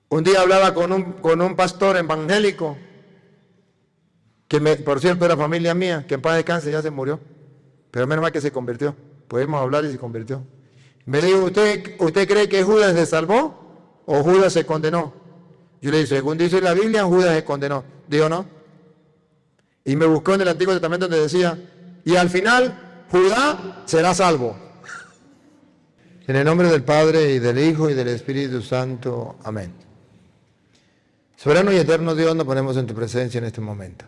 Un día hablaba con un pastor evangélico, por cierto era familia mía, que en paz descanse, ya se murió, pero menos mal que se convirtió. Pudimos hablar y se convirtió. Me dijo, ¿usted cree que Judas se salvó o Judas se condenó? Yo le dije, según dice la Biblia, Judas se condenó. Dijo, no. Y me buscó en el Antiguo Testamento donde decía, y al final, Judá será salvo. En el nombre del Padre, y del Hijo, y del Espíritu Santo. Amén. Soberano y eterno Dios, nos ponemos en tu presencia en este momento.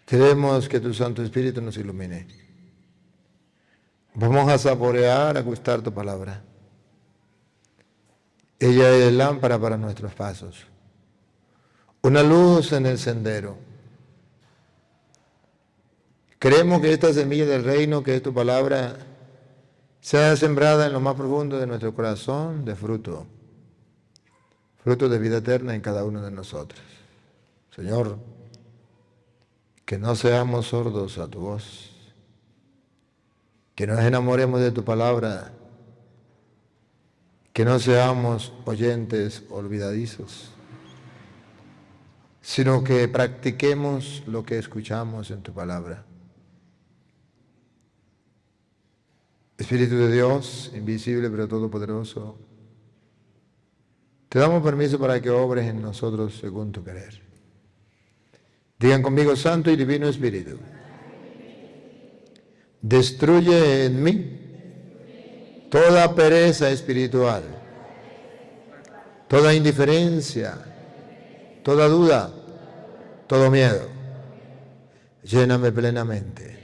Queremos que tu Santo Espíritu nos ilumine. Vamos a saborear, a gustar tu palabra. Ella es lámpara para nuestros pasos, una luz en el sendero. Queremos que esta semilla del reino, que es tu palabra, sea sembrada en lo más profundo de nuestro corazón de fruto de vida eterna en cada uno de nosotros. Señor, que no seamos sordos a tu voz, que nos enamoremos de tu palabra, que no seamos oyentes olvidadizos, sino que practiquemos lo que escuchamos en tu palabra. Espíritu de Dios, invisible pero todopoderoso, te damos permiso para que obres en nosotros según tu querer. Digan conmigo, Santo y Divino Espíritu, destruye en mí toda pereza espiritual, toda indiferencia, toda duda, todo miedo. Lléname plenamente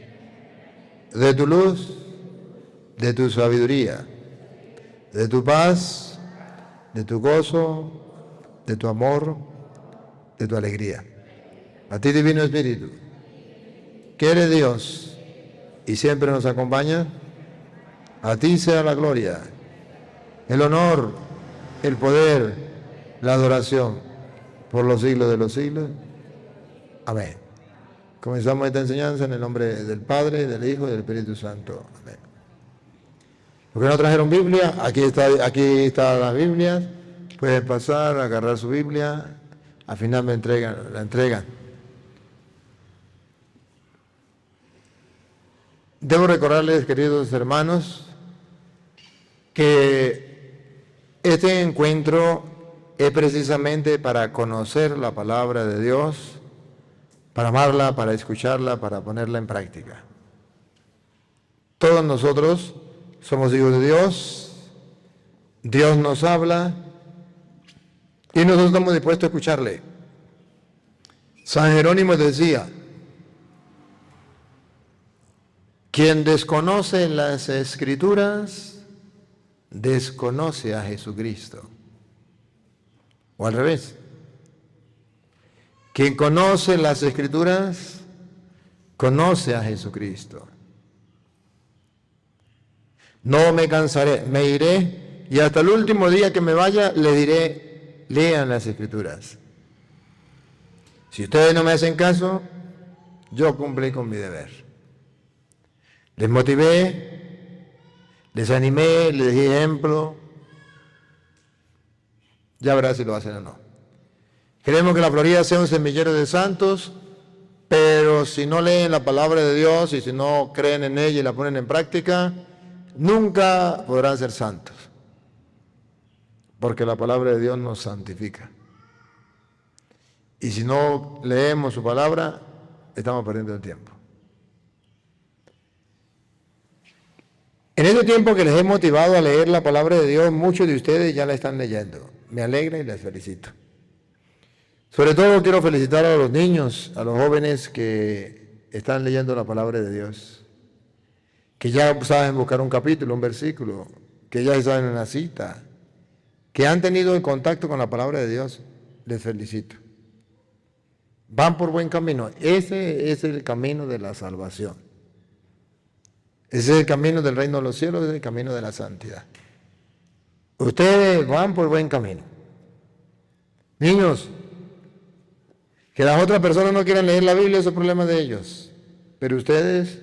de tu luz, de tu sabiduría, de tu paz, de tu gozo, de tu amor, de tu alegría. A ti, Divino Espíritu, que eres Dios y siempre nos acompaña, a ti sea la gloria, el honor, el poder, la adoración, por los siglos de los siglos. Amén. Comenzamos esta enseñanza en el nombre del Padre, del Hijo y del Espíritu Santo. Amén. Los que no trajeron Biblia, aquí está la Biblia. Pueden pasar, agarrar su Biblia. Al final la entregan. Debo recordarles, queridos hermanos, que este encuentro es precisamente para conocer la palabra de Dios, para amarla, para escucharla, para ponerla en práctica. Todos nosotros somos hijos de Dios, Dios nos habla y nosotros estamos dispuestos a escucharle. San Jerónimo decía, quien desconoce las Escrituras, desconoce a Jesucristo. O al revés. Quien conoce las Escrituras, conoce a Jesucristo. No me cansaré, me iré y hasta el último día que me vaya le diré, lean las Escrituras. Si ustedes no me hacen caso, yo cumplí con mi deber. Les motivé, les animé, les di ejemplo. Ya verás si lo hacen o no. Queremos que la Florida sea un semillero de santos, pero si no leen la palabra de Dios y si no creen en ella y la ponen en práctica, nunca podrán ser santos. Porque la palabra de Dios nos santifica. Y si no leemos su palabra, estamos perdiendo el tiempo. En este tiempo que les he motivado a leer la palabra de Dios, muchos de ustedes ya la están leyendo. Me alegra y les felicito. Sobre todo quiero felicitar a los niños, a los jóvenes que están leyendo la palabra de Dios, que ya saben buscar un capítulo, un versículo, que ya saben una cita, que han tenido el contacto con la palabra de Dios. Les felicito. Van por buen camino. Ese es el camino de la salvación. Ese es el camino del reino de los cielos, ese es el camino de la santidad. Ustedes van por buen camino. Niños, que las otras personas no quieran leer la Biblia, eso es problema de ellos. Pero ustedes,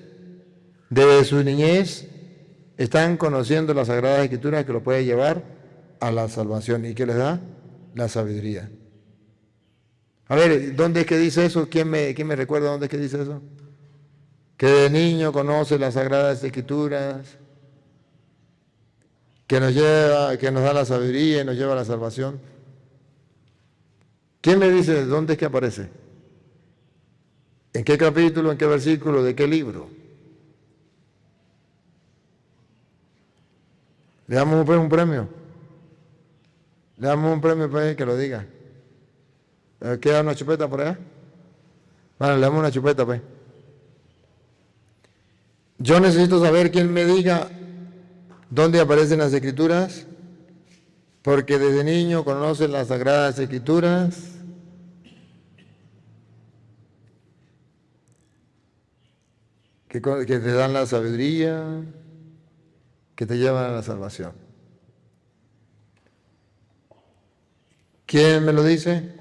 desde su niñez, están conociendo las Sagradas Escrituras que lo puede llevar a la salvación. ¿Y qué les da? la sabiduría. A ver, ¿dónde es que dice eso? ¿Quién me recuerda dónde es que dice eso? Que de niño conoce las Sagradas Escrituras, que nos da la sabiduría y nos lleva a la salvación. ¿Quién me dice dónde es que aparece? ¿En qué capítulo, en qué versículo, de qué libro? Le damos un premio. Le damos un premio para que lo diga. ¿Queda una chupeta por allá? Bueno, le damos una chupeta, pues. Yo necesito saber quién me diga dónde aparecen las Escrituras, porque desde niño conoce las Sagradas Escrituras. Que te dan la sabiduría, que te llevan a la salvación. ¿Quién me lo dice?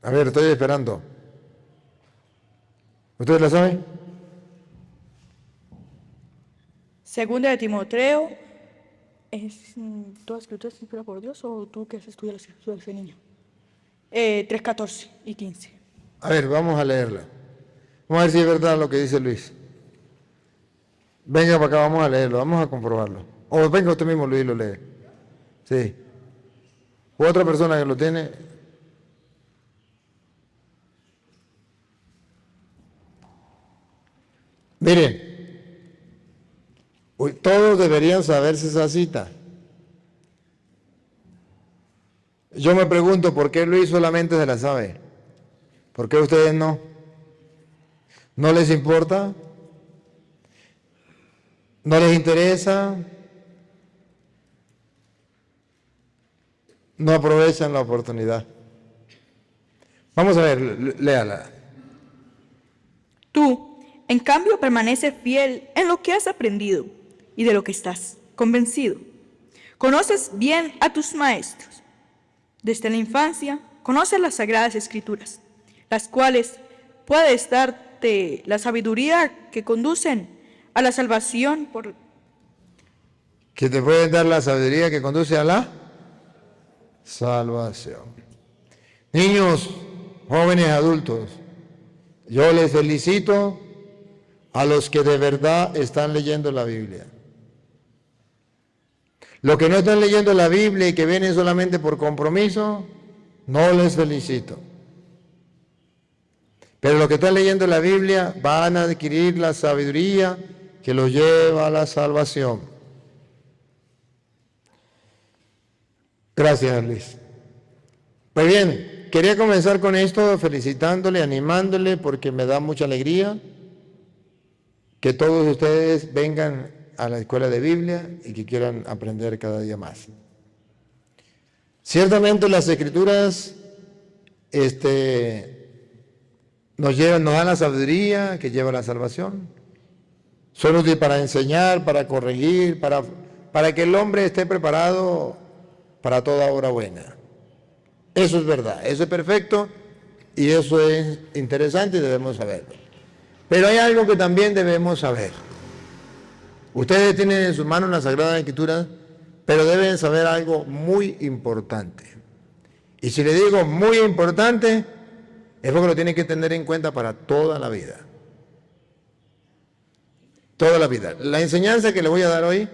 A ver, estoy esperando. ¿Ustedes la saben? Segunda de Timoteo, ¿es toda escritura es inspirada por Dios o tú que has estudiado las escrituras desde niño? 3, 14 y 15. A ver, vamos a leerla. Vamos a ver si es verdad lo que dice Luis. Venga para acá, vamos a leerlo, vamos a comprobarlo. O venga usted mismo, Luis, lo lee. Sí. U otra persona que lo tiene. Miren, todos deberían saberse esa cita. Yo me pregunto por qué Luis solamente se la sabe. ¿Por qué ustedes no? ¿No les importa? ¿No les interesa? ¿No aprovechan la oportunidad? Vamos a ver, léala. Tú, en cambio, permanece fiel en lo que has aprendido y de lo que estás convencido. Conoces bien a tus maestros. Desde la infancia, conoces las Sagradas Escrituras, las cuales puedes darte la sabiduría que conducen a la salvación por... Que te pueden dar la sabiduría que conduce a la salvación. Niños, jóvenes, adultos, yo les felicito a los que de verdad están leyendo la Biblia. Los que no están leyendo la Biblia y que vienen solamente por compromiso, no les felicito. Pero los que están leyendo la Biblia van a adquirir la sabiduría que los lleva a la salvación. Gracias, Luis. Pues bien, quería comenzar con esto felicitándole, animándole, porque me da mucha alegría que todos ustedes vengan a la escuela de Biblia y que quieran aprender cada día más. Ciertamente las Escrituras nos dan la sabiduría que lleva a la salvación. Son útiles para enseñar, para corregir, para que el hombre esté preparado para toda obra buena. Eso es verdad, eso es perfecto y eso es interesante y debemos saberlo. Pero hay algo que también debemos saber. Ustedes tienen en sus manos la Sagrada Escritura, pero deben saber algo muy importante. Y si le digo muy importante, es porque lo tienen que tener en cuenta para toda la vida. Toda la vida. La enseñanza que le voy a dar hoy,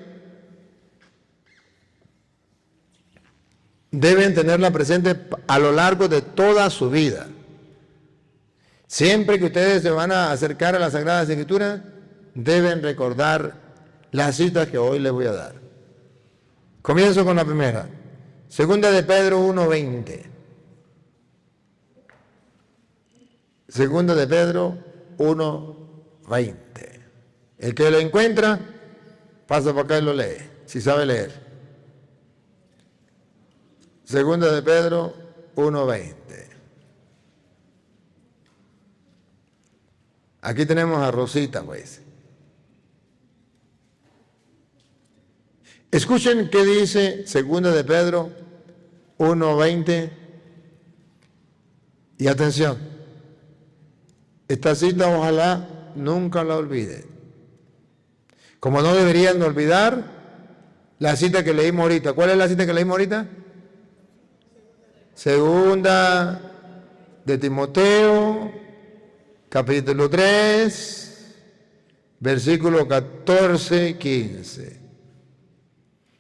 deben tenerla presente a lo largo de toda su vida. Siempre que ustedes se van a acercar a las Sagradas Escrituras, deben recordar las citas que hoy les voy a dar. Comienzo con la primera. Segunda de Pedro 1:20. Segunda de Pedro 1:20. El que lo encuentra, pasa por acá y lo lee, si sabe leer. Segunda de Pedro 1:20. Aquí tenemos a Rosita, pues. Escuchen qué dice Segunda de Pedro 1:20. Y atención, esta cita ojalá nunca la olviden. Como no deberían olvidar la cita que leímos ahorita. ¿Cuál es la cita que leímos ahorita? Segunda de Timoteo, capítulo 3, versículo 14, 15.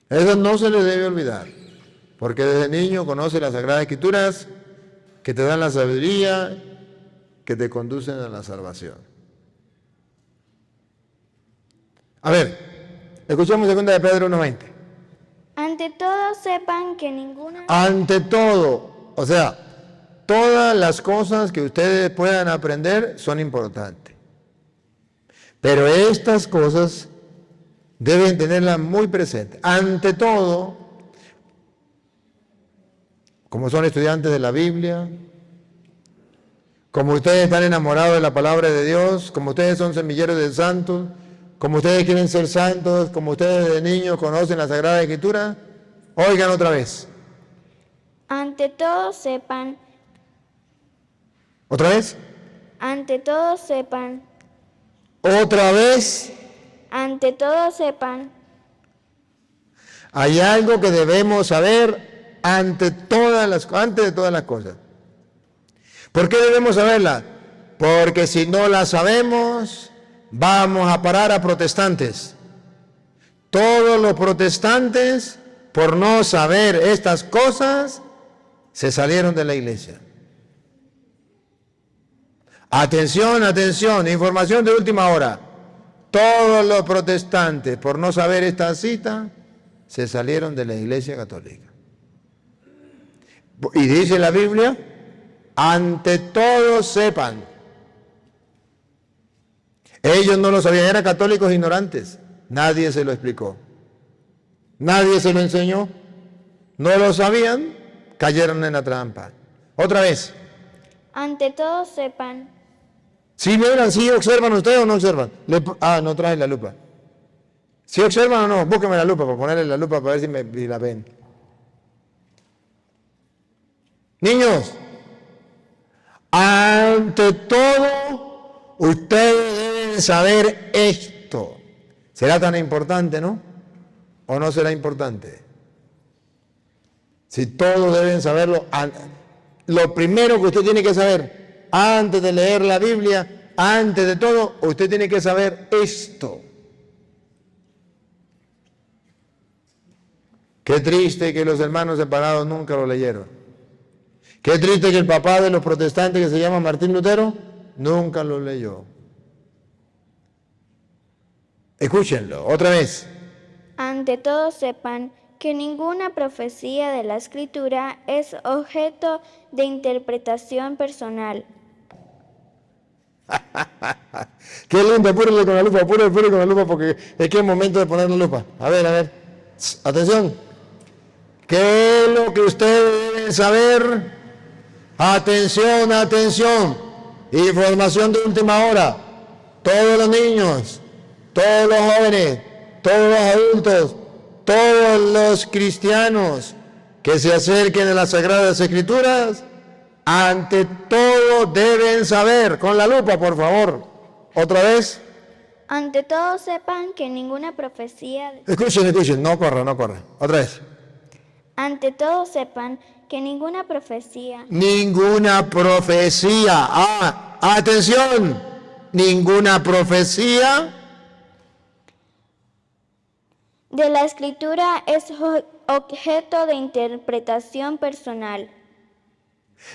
Eso no se le debe olvidar, porque desde niño conoce las Sagradas Escrituras que te dan la sabiduría, que te conducen a la salvación. A ver, escuchemos 2 de Pedro 1:20. Ante todo sepan que ninguna... Ante todo, o sea, todas las cosas que ustedes puedan aprender son importantes. Pero estas cosas deben tenerlas muy presentes. Ante todo, como son estudiantes de la Biblia, como ustedes están enamorados de la palabra de Dios, como ustedes son semilleros de santos, como ustedes quieren ser santos, como ustedes de niños conocen la Sagrada Escritura, oigan otra vez. Ante todo sepan... ¿Otra vez? Ante todo sepan... ¿Otra vez? Ante todo sepan... Hay algo que debemos saber antes de todas las cosas. ¿Por qué debemos saberla? Porque si no la sabemos, vamos a parar a protestantes. Todos los protestantes, por no saber estas cosas, se salieron de la iglesia. Atención, atención, información de última hora. Todos los protestantes, por no saber esta cita, se salieron de la iglesia católica. Y dice la Biblia, ante todo sepan. Ellos no lo sabían, eran católicos ignorantes. Nadie se lo explicó. Nadie se lo enseñó. No lo sabían, cayeron en la trampa. Otra vez. Ante todo sepan... ¿Sí miran, sí observan ustedes o no observan? No traen la lupa. ¿Sí observan o no? Búsquenme la lupa para ponerle la lupa para ver si la ven. Niños, ante todo, ustedes deben saber esto. ¿Será tan importante, no? ¿O no será importante? Si todos deben saberlo, lo primero que usted tiene que saber, antes de leer la Biblia, antes de todo, usted tiene que saber esto. Qué triste que los hermanos separados nunca lo leyeron. Qué triste que el papá de los protestantes, que se llama Martín Lutero, nunca lo leyó. Escúchenlo, otra vez. Ante todo sepan que ninguna profecía de la Escritura es objeto de interpretación personal. Qué lindo, apúrele con la lupa, apúrele con la lupa porque es que es momento de poner la lupa. A ver, atención. ¿Qué es lo que ustedes deben saber? Atención, atención. Información de última hora. Todos los niños, todos los jóvenes, todos los adultos, todos los cristianos que se acerquen a las Sagradas Escrituras, ante todo deben saber, con la lupa por favor, otra vez. Ante todo sepan que ninguna profecía... Escuchen, no corra, otra vez. Ante todo sepan que ninguna profecía... Ninguna profecía, atención, ninguna profecía de la Escritura es objeto de interpretación personal.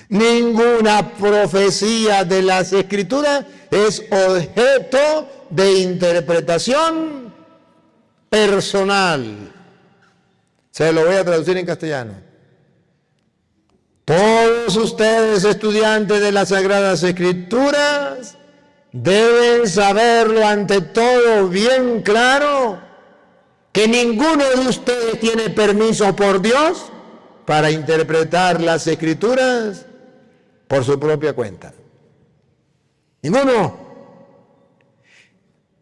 Ninguna profecía de las Escrituras es objeto de interpretación personal. Se lo voy a traducir en castellano. Todos ustedes, estudiantes de las Sagradas Escrituras, deben saberlo ante todo bien claro, que ninguno de ustedes tiene permiso por Dios para interpretar las Escrituras por su propia cuenta. Ninguno.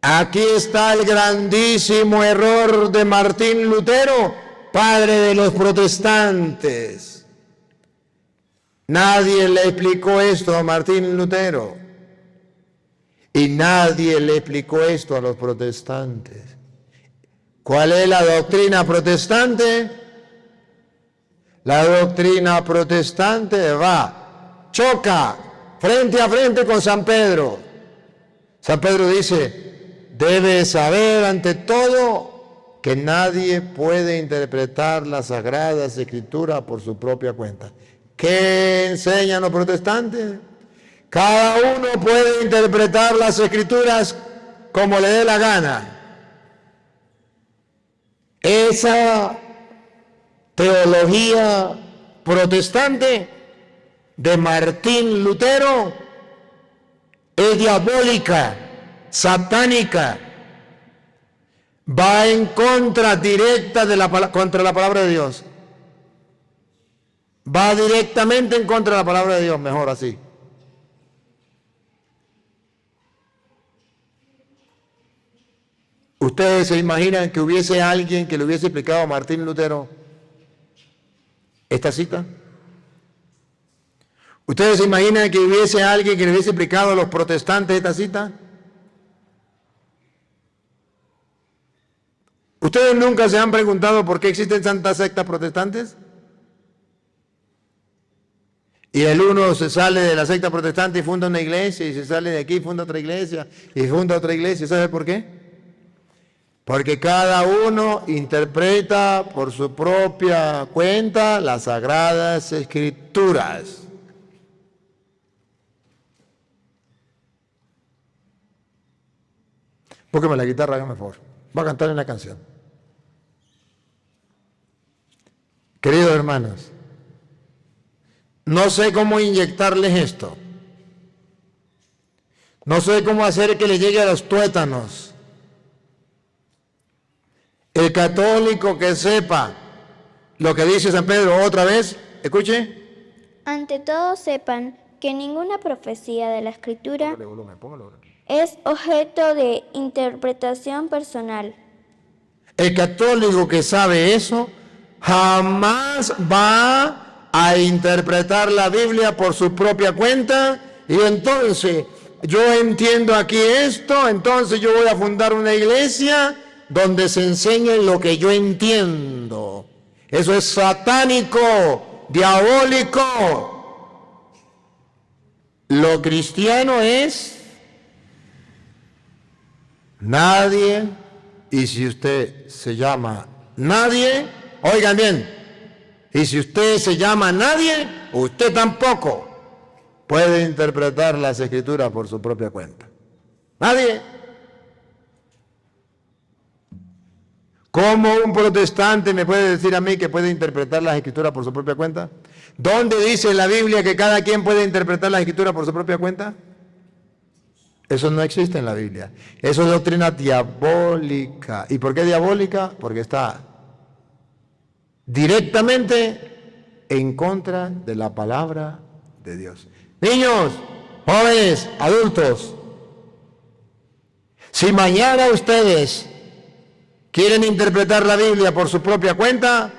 Aquí está el grandísimo error de Martín Lutero, padre de los protestantes. Nadie le explicó esto a Martín Lutero y nadie le explicó esto a los protestantes. ¿Cuál es la doctrina protestante? La doctrina protestante choca frente a frente con San Pedro. San Pedro dice, debes saber ante todo que nadie puede interpretar las Sagradas Escrituras por su propia cuenta. ¿Qué enseñan los protestantes? Cada uno puede interpretar las Escrituras como le dé la gana. Esa teología protestante de Martín Lutero es diabólica, satánica, va en contra directa contra la palabra de Dios. Va directamente en contra de la palabra de Dios, mejor así. ¿Ustedes se imaginan que hubiese alguien que le hubiese explicado a Martín Lutero esta cita? ¿Ustedes se imaginan que hubiese alguien que le hubiese explicado a los protestantes esta cita? ¿Ustedes nunca se han preguntado por qué existen tantas sectas protestantes? Y el uno se sale de la secta protestante y funda una iglesia, y se sale de aquí y funda otra iglesia, y funda otra iglesia. ¿Sabe por qué? Porque cada uno interpreta por su propia cuenta las Sagradas Escrituras. Póngame la guitarra, hágame favor. Va a cantar una canción. Queridos hermanos, no sé cómo inyectarles esto. No sé cómo hacer que le llegue a los tuétanos. El católico que sepa lo que dice San Pedro otra vez, escuche. Ante todo sepan que ninguna profecía de la Escritura es objeto de interpretación personal. El católico que sabe eso jamás va a interpretar la Biblia por su propia cuenta y entonces yo entiendo aquí esto, entonces yo voy a fundar una iglesia donde se enseñe lo que yo entiendo. Eso es satánico, diabólico. Lo cristiano es nadie, y si usted se llama nadie, oigan bien, y si usted se llama nadie, usted tampoco puede interpretar las Escrituras por su propia cuenta. Nadie. ¿Cómo un protestante me puede decir a mí que puede interpretar las Escrituras por su propia cuenta? ¿Dónde dice en la Biblia que cada quien puede interpretar las Escrituras por su propia cuenta? Eso no existe en la Biblia. Eso es doctrina diabólica. ¿Y por qué diabólica? Porque está directamente en contra de la palabra de Dios. Niños, jóvenes, adultos, si mañana ustedes quieren interpretar la Biblia por su propia cuenta,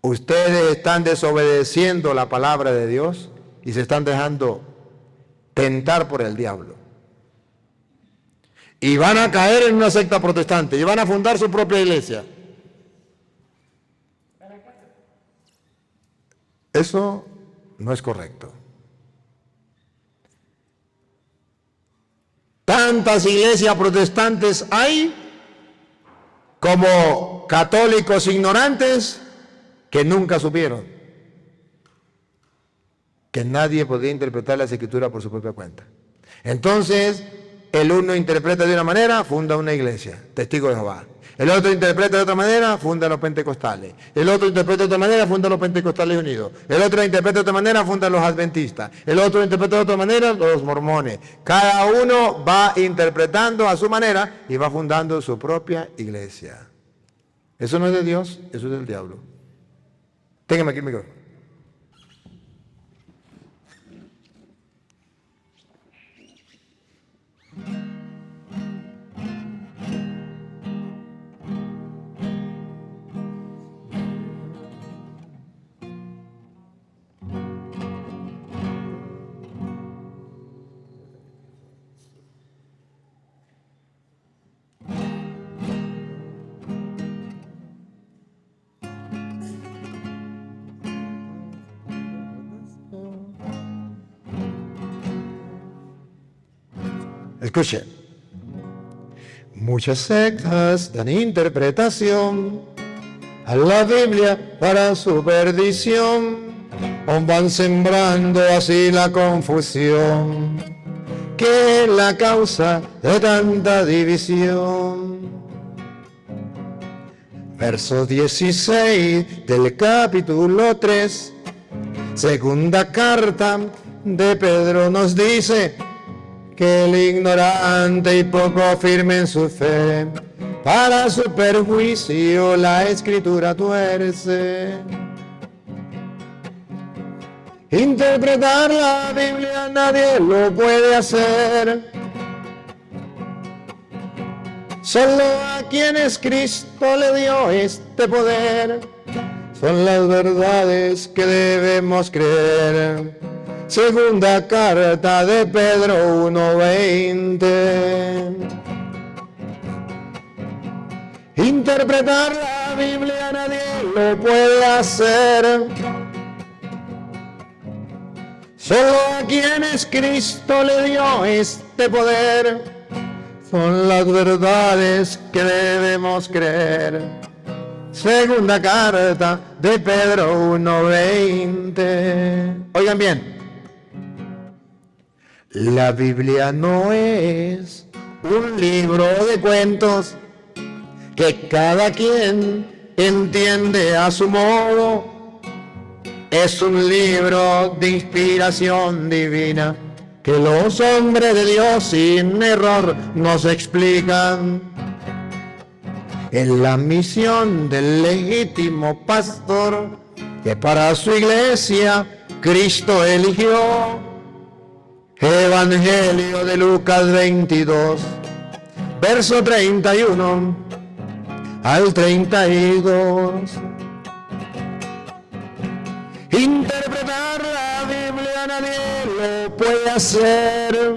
ustedes están desobedeciendo la palabra de Dios y se están dejando tentar por el diablo. Y van a caer en una secta protestante y van a fundar su propia iglesia. Eso no es correcto. Tantas iglesias protestantes hay como católicos ignorantes que nunca supieron que nadie podía interpretar las Escrituras por su propia cuenta. Entonces, el uno interpreta de una manera, funda una iglesia, Testigo de Jehová. El otro interpreta de otra manera, funda los pentecostales. El otro interpreta de otra manera, funda los pentecostales unidos. El otro interpreta de otra manera, funda los adventistas. El otro interpreta de otra manera, los mormones. Cada uno va interpretando a su manera y va fundando su propia iglesia. Eso no es de Dios, eso es del diablo. Téngame aquí el micrófono. Escuchen. Muchas sectas dan interpretación a la Biblia para su perdición, o van sembrando así la confusión, que es la causa de tanta división. Verso 16 del capítulo 3, segunda carta de Pedro nos dice que el ignorante y poco firme en su fe, para su perjuicio la escritura tuerce. Interpretar la Biblia nadie lo puede hacer, solo a quienes Cristo le dio este poder. Son las verdades que debemos creer. Segunda carta de Pedro 1:20. Interpretar la Biblia nadie lo puede hacer, solo a quienes Cristo le dio este poder. Son las verdades que debemos creer. Segunda carta de Pedro 1:20. Oigan bien. La Biblia no es un libro de cuentos que cada quien entiende a su modo. Es un libro de inspiración divina que los hombres de Dios sin error nos explican. Es la misión del legítimo pastor que para su iglesia Cristo eligió. Evangelio de Lucas 22, verso 31 al 32. Interpretar la Biblia nadie lo puede hacer,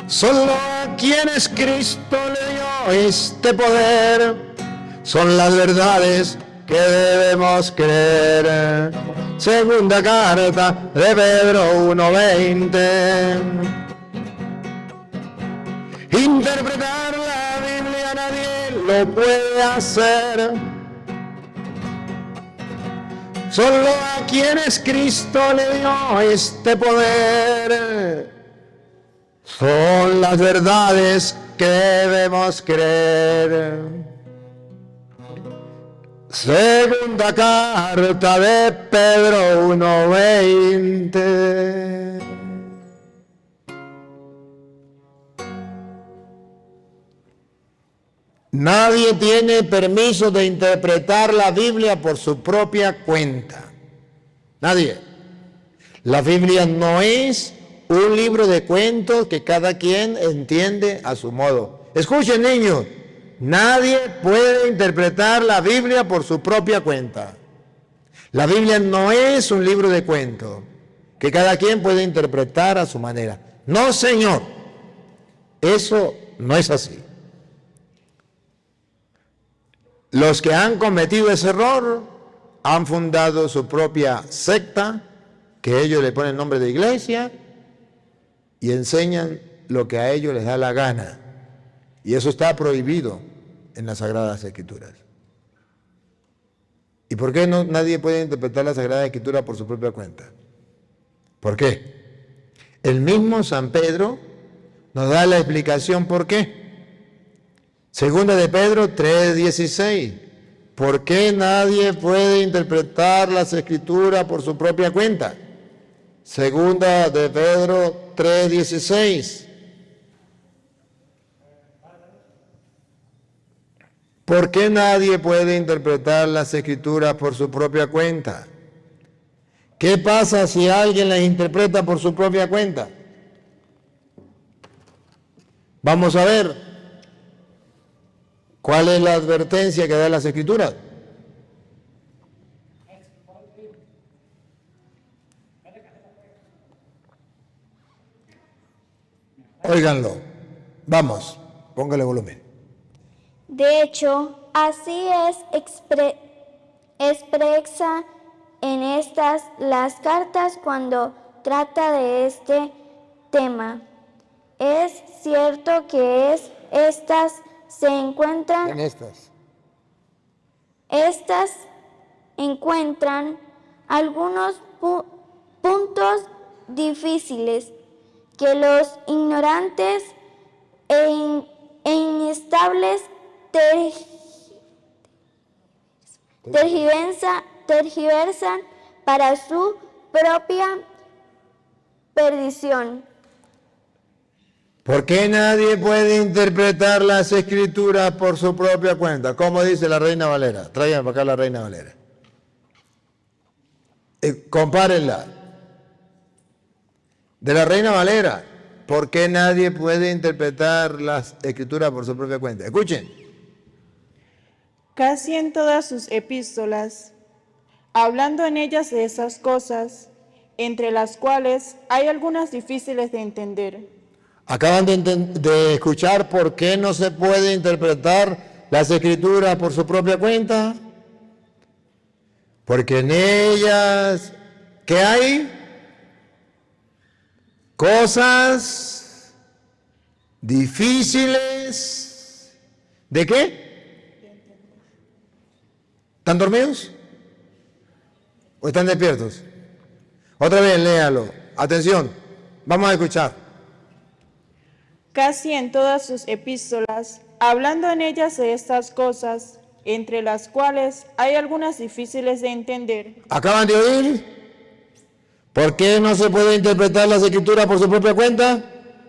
solo a quienes Cristo le dio este poder. Son las verdades que debemos creer. Segunda carta de Pedro 1:20. Interpretar la Biblia nadie lo puede hacer, solo a quienes Cristo le dio este poder. Son las verdades que debemos creer. Segunda carta de Pedro 1:20. Nadie tiene permiso de interpretar la Biblia por su propia cuenta. Nadie. La Biblia no es un libro de cuentos que cada quien entiende a su modo. Escuchen, niños. Nadie puede interpretar la Biblia por su propia cuenta. La Biblia no es un libro de cuentos que cada quien puede interpretar a su manera. No, señor. Eso no es así. Los que han cometido ese error han fundado su propia secta, que ellos le ponen nombre de iglesia, y enseñan lo que a ellos les da la gana. Y eso está prohibido en las Sagradas Escrituras. ¿Y por qué nadie puede interpretar la Sagrada Escritura por su propia cuenta? ¿Por qué? El mismo San Pedro nos da la explicación por qué. Segunda de Pedro 3:16. ¿Por qué nadie puede interpretar las Escrituras por su propia cuenta? Segunda de Pedro 3:16. ¿Por qué nadie puede interpretar las Escrituras por su propia cuenta? ¿Qué pasa si alguien las interpreta por su propia cuenta? Vamos a ver cuál es la advertencia que da las Escrituras. Óiganlo. Vamos, póngale volumen. De hecho, así es expresa en estas las cartas cuando trata de este tema. Es cierto que estas se encuentran. Estas encuentran algunos puntos difíciles que los ignorantes e inestables tergiversan para su propia perdición. ¿Por qué nadie puede interpretar las Escrituras por su propia cuenta? ¿Cómo dice la Reina Valera? Tráiganme para acá la Reina Valera. Compárenla. De la Reina Valera. ¿Por qué nadie puede interpretar las Escrituras por su propia cuenta? Escuchen. Casi en todas sus epístolas, hablando en ellas de esas cosas, entre las cuales hay algunas difíciles de entender. Acaban de escuchar por qué no se puede interpretar las Escrituras por su propia cuenta. Porque en ellas, ¿qué hay? Cosas difíciles. ¿De qué? ¿Están dormidos? ¿O están despiertos? Otra vez, léalo. Atención, vamos a escuchar. Casi en todas sus epístolas, hablando en ellas de estas cosas, entre las cuales hay algunas difíciles de entender. ¿Acaban de oír? ¿Por qué no se puede interpretar las Escrituras por su propia cuenta?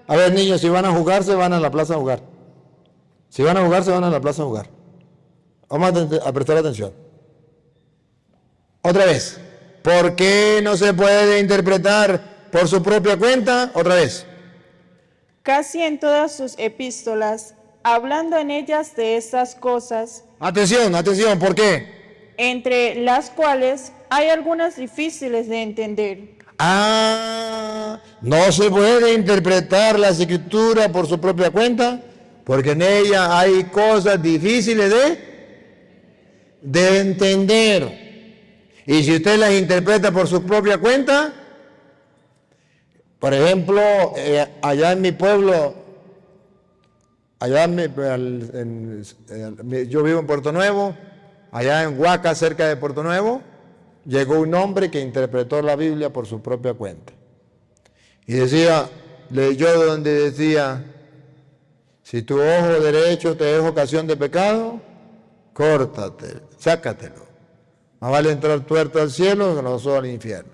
A ver, niños, si van a jugar, se van a la plaza a jugar. Si van a jugar, se van a la plaza a jugar. Vamos a prestar atención. Otra vez. ¿Por qué no se puede interpretar por su propia cuenta? Otra vez. Casi en todas sus epístolas, hablando en ellas de estas cosas. Atención, atención, ¿por qué? Entre las cuales hay algunas difíciles de entender. No se puede interpretar las Escrituras por su propia cuenta, porque en ella hay cosas difíciles de entender. Y si usted las interpreta por su propia cuenta, por ejemplo, allá en mi pueblo, yo vivo en Puerto Nuevo, allá en Huaca, cerca de Puerto Nuevo, llegó un hombre que interpretó la Biblia por su propia cuenta. Y leyó donde decía, si tu ojo derecho te es ocasión de pecado, córtate, sácatelo. Más vale entrar tuerto al cielo que los ojos al infierno.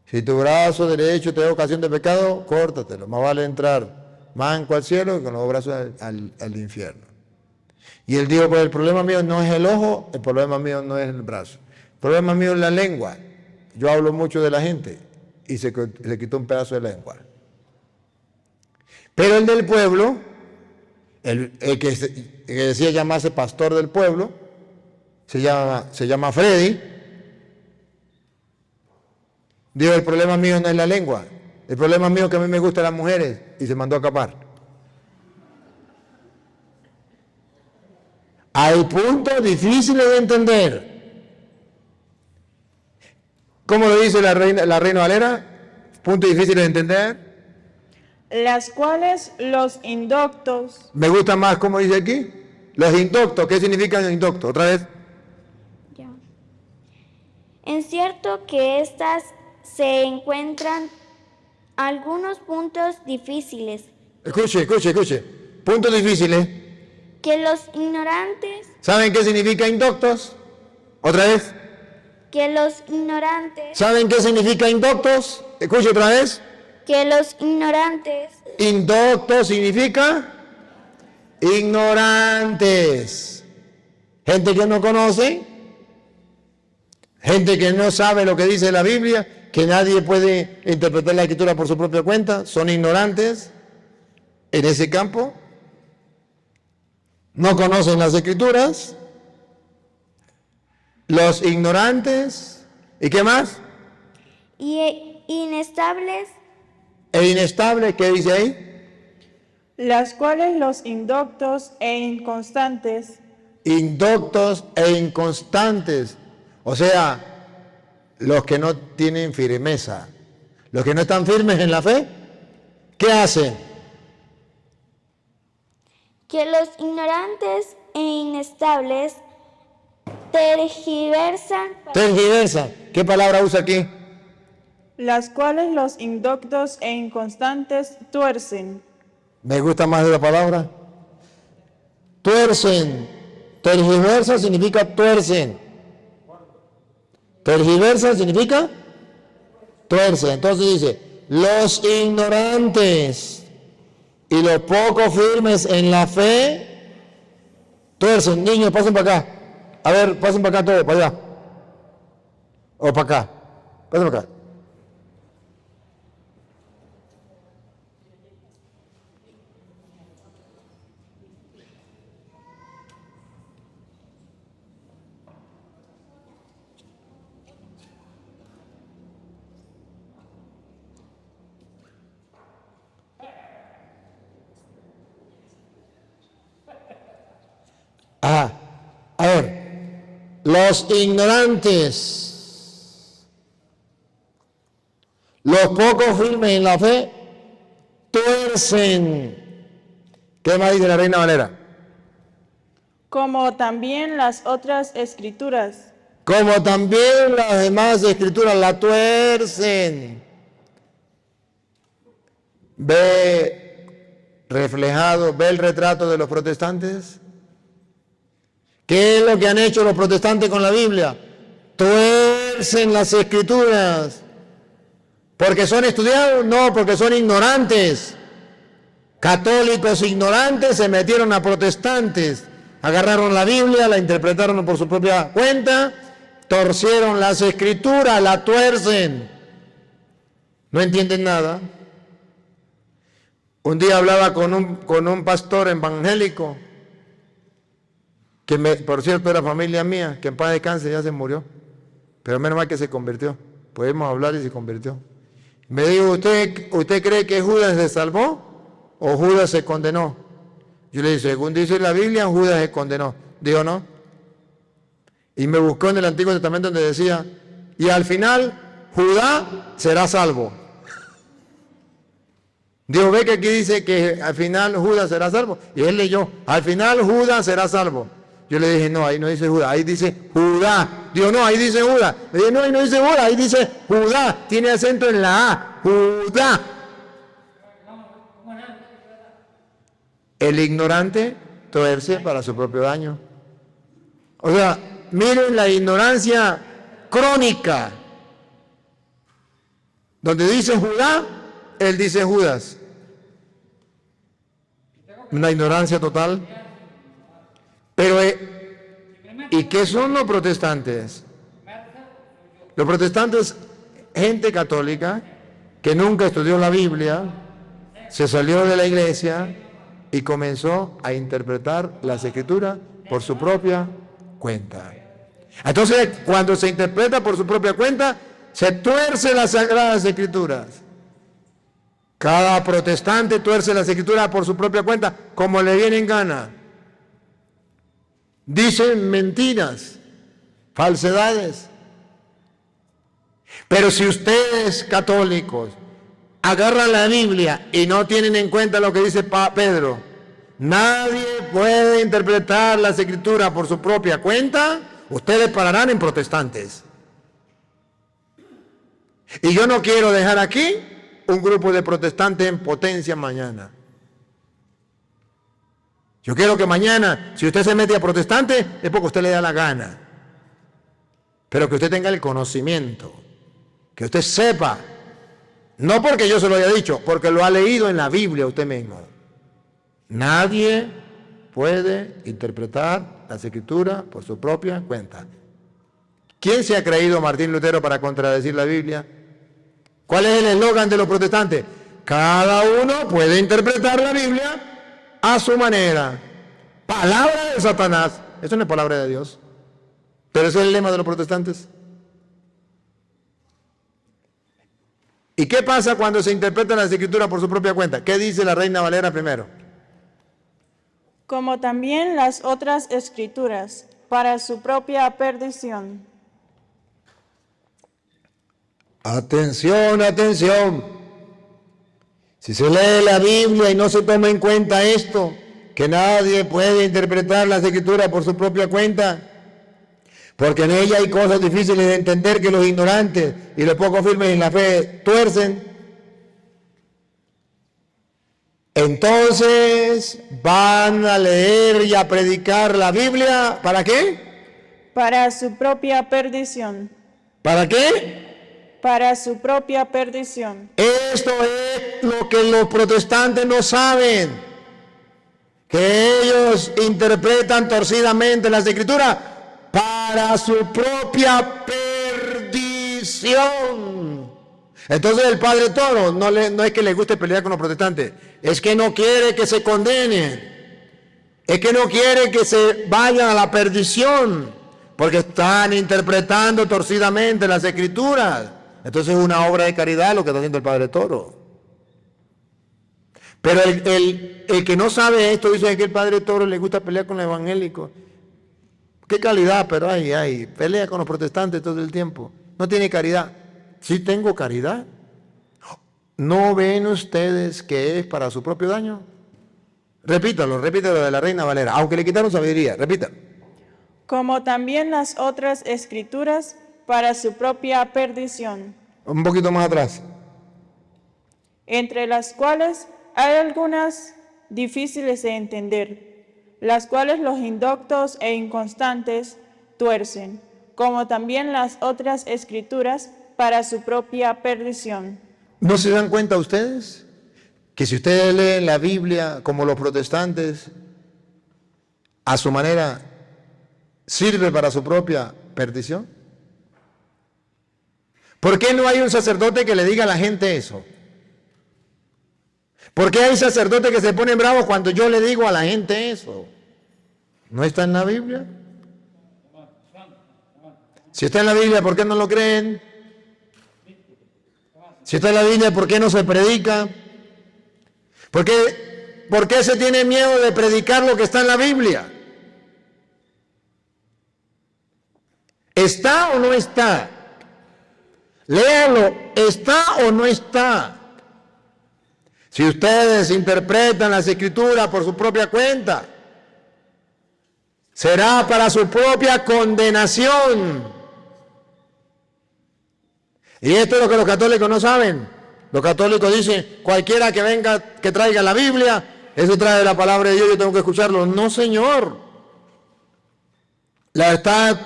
Si tu brazo derecho te da ocasión de pecado, córtatelo. Más vale entrar manco al cielo que con los brazos al infierno. Y él dijo, pues el problema mío no es el ojo, el problema mío no es el brazo. El problema mío es la lengua. Yo hablo mucho de la gente y se quitó un pedazo de lengua. Pero el del pueblo, el que decía llamarse pastor del pueblo, se llama Freddy. Dijo, el problema mío no es la lengua, el problema mío es que a mí me gustan las mujeres, y se mandó a capar. Hay puntos difíciles de entender. ¿Cómo lo dice la Reina Valera? Puntos difíciles de entender. Las cuales los indoctos. Me gusta más, ¿cómo dice aquí? Los indoctos. ¿Qué significan indoctos? Otra vez. Ya. Es cierto que estas se encuentran algunos puntos difíciles. Escuche. Puntos difíciles. Que los ignorantes. ¿Saben qué significa indoctos? Otra vez. Que los ignorantes. ¿Saben qué significa indoctos? Escuche otra vez. Que los ignorantes. Indoctos significa ignorantes. Gente que no conoce, gente que no sabe lo que dice la Biblia, que nadie puede interpretar la Escritura por su propia cuenta, son ignorantes en ese campo, no conocen las Escrituras, los ignorantes, ¿y qué más? Y inestables. E inestable, ¿qué dice ahí? Las cuales los indoctos e inconstantes. Indoctos e inconstantes, o sea, los que no tienen firmeza, los que no están firmes en la fe, ¿Qué hacen? Que los ignorantes e inestables tergiversan. Tergiversan. ¿Qué palabra usa aquí? Las cuales los indoctos e inconstantes tuercen. Me gusta más de la palabra. Tuercen. Tergiversa significa tuercen. Tergiversa significa tuercen. Entonces dice, los ignorantes y los poco firmes en la fe tuercen. Niños, pasen para acá. A ver, pasen para acá todos, para allá. O para acá. Pasen para acá. A ver, los ignorantes, los poco firmes en la fe, tuercen. ¿Qué más dice la Reina Valera? Como también las otras escrituras. Como también las demás escrituras la tuercen. Ve reflejado, ve el retrato de los protestantes. ¿Qué es lo que han hecho los protestantes con la Biblia? Tuercen las escrituras. ¿Porque son estudiados? No, porque son ignorantes. Católicos ignorantes se metieron a protestantes. Agarraron la Biblia, la interpretaron por su propia cuenta, torcieron las escrituras, la tuercen. No entienden nada. Un día hablaba con un pastor evangélico, que por cierto era familia mía, que en paz descanse, ya se murió, pero menos mal que se convirtió. Podemos hablar y se convirtió. Me dijo, ¿usted cree que Judas se salvó o Judas se condenó? Yo le dije, según dice la Biblia, Judas se condenó. Dijo, no. Y me buscó en el Antiguo Testamento donde decía, y al final Judá será salvo. Dijo, ve que aquí dice que al final Judas será salvo. Y él leyó, al final Judas será salvo. Yo le dije, no, ahí no dice Judá, ahí dice Judá. Digo, no, ahí dice Judá. Le dije, no, ahí no dice Judá, ahí dice Judá. Tiene acento en la A, Judá. El ignorante tuerce para su propio daño. O sea, miren la ignorancia crónica. Donde dice Judá, él dice Judas. Una ignorancia total. Pero, ¿y qué son los protestantes? Los protestantes, gente católica que nunca estudió la Biblia, se salió de la iglesia y comenzó a interpretar las escrituras por su propia cuenta. Entonces, cuando se interpreta por su propia cuenta, se tuerce las sagradas escrituras. Cada protestante tuerce las escrituras por su propia cuenta, como le viene en gana. Dicen mentiras, falsedades. Pero si ustedes, católicos, agarran la Biblia y no tienen en cuenta lo que dice Pedro, nadie puede interpretar las escrituras por su propia cuenta, ustedes pararán en protestantes. Y yo no quiero dejar aquí un grupo de protestantes en potencia mañana. Yo quiero que mañana, si usted se mete a protestante, es porque usted le da la gana. Pero que usted tenga el conocimiento, que usted sepa, no porque yo se lo haya dicho, porque lo ha leído en la Biblia usted mismo. Nadie puede interpretar las escrituras por su propia cuenta. ¿Quién se ha creído Martín Lutero para contradecir la Biblia? ¿Cuál es el eslogan de los protestantes? Cada uno puede interpretar la Biblia a su manera. Palabra de Satanás. Eso no es palabra de Dios. Pero ese es el lema de los protestantes. ¿Y qué pasa cuando se interpretan las escrituras por su propia cuenta? ¿Qué dice la Reina Valera primero? Como también las otras escrituras, para su propia perdición. Atención, atención. Si se lee la Biblia y no se toma en cuenta esto, que nadie puede interpretar las Escrituras por su propia cuenta, porque en ella hay cosas difíciles de entender que los ignorantes y los poco firmes en la fe tuercen, entonces van a leer y a predicar la Biblia, ¿para qué? Para su propia perdición. ¿Para qué? Para su propia perdición. Esto es lo que los protestantes no saben, que ellos interpretan torcidamente las Escrituras para su propia perdición. Entonces el Padre Toro no es que le guste pelear con los protestantes, es que no quiere que se condenen, es que no quiere que se vayan a la perdición, porque están interpretando torcidamente las Escrituras. Entonces es una obra de caridad lo que está haciendo el Padre Toro. Pero el que no sabe esto dice que el Padre Toro le gusta pelear con los evangélicos. Qué calidad, pero ay, pelea con los protestantes todo el tiempo. No tiene caridad. Sí tengo caridad. ¿No ven ustedes que es para su propio daño? Repítalo de la Reina Valera, aunque le quitaron sabiduría, repítalo. Como también las otras Escrituras para su propia perdición. Un poquito más atrás. Entre las cuales hay algunas difíciles de entender, las cuales los indoctos e inconstantes tuercen, como también las otras Escrituras para su propia perdición. ¿No se dan cuenta ustedes que si ustedes leen la Biblia como los protestantes, a su manera, sirve para su propia perdición? ¿Por qué no hay un sacerdote que le diga a la gente eso? ¿Por qué hay sacerdotes que se ponen bravos cuando yo le digo a la gente eso? ¿No está en la Biblia? Si está en la Biblia, ¿por qué no lo creen? Si está en la Biblia, ¿por qué no se predica? ¿Por qué se tiene miedo de predicar lo que está en la Biblia? ¿Está o no está? Léalo, ¿está o no está? Si ustedes interpretan las Escrituras por su propia cuenta, será para su propia condenación. Y esto es lo que los católicos no saben. Los católicos dicen, cualquiera que venga, que traiga la Biblia, eso trae la palabra de Dios, yo tengo que escucharlo. No, señor. La está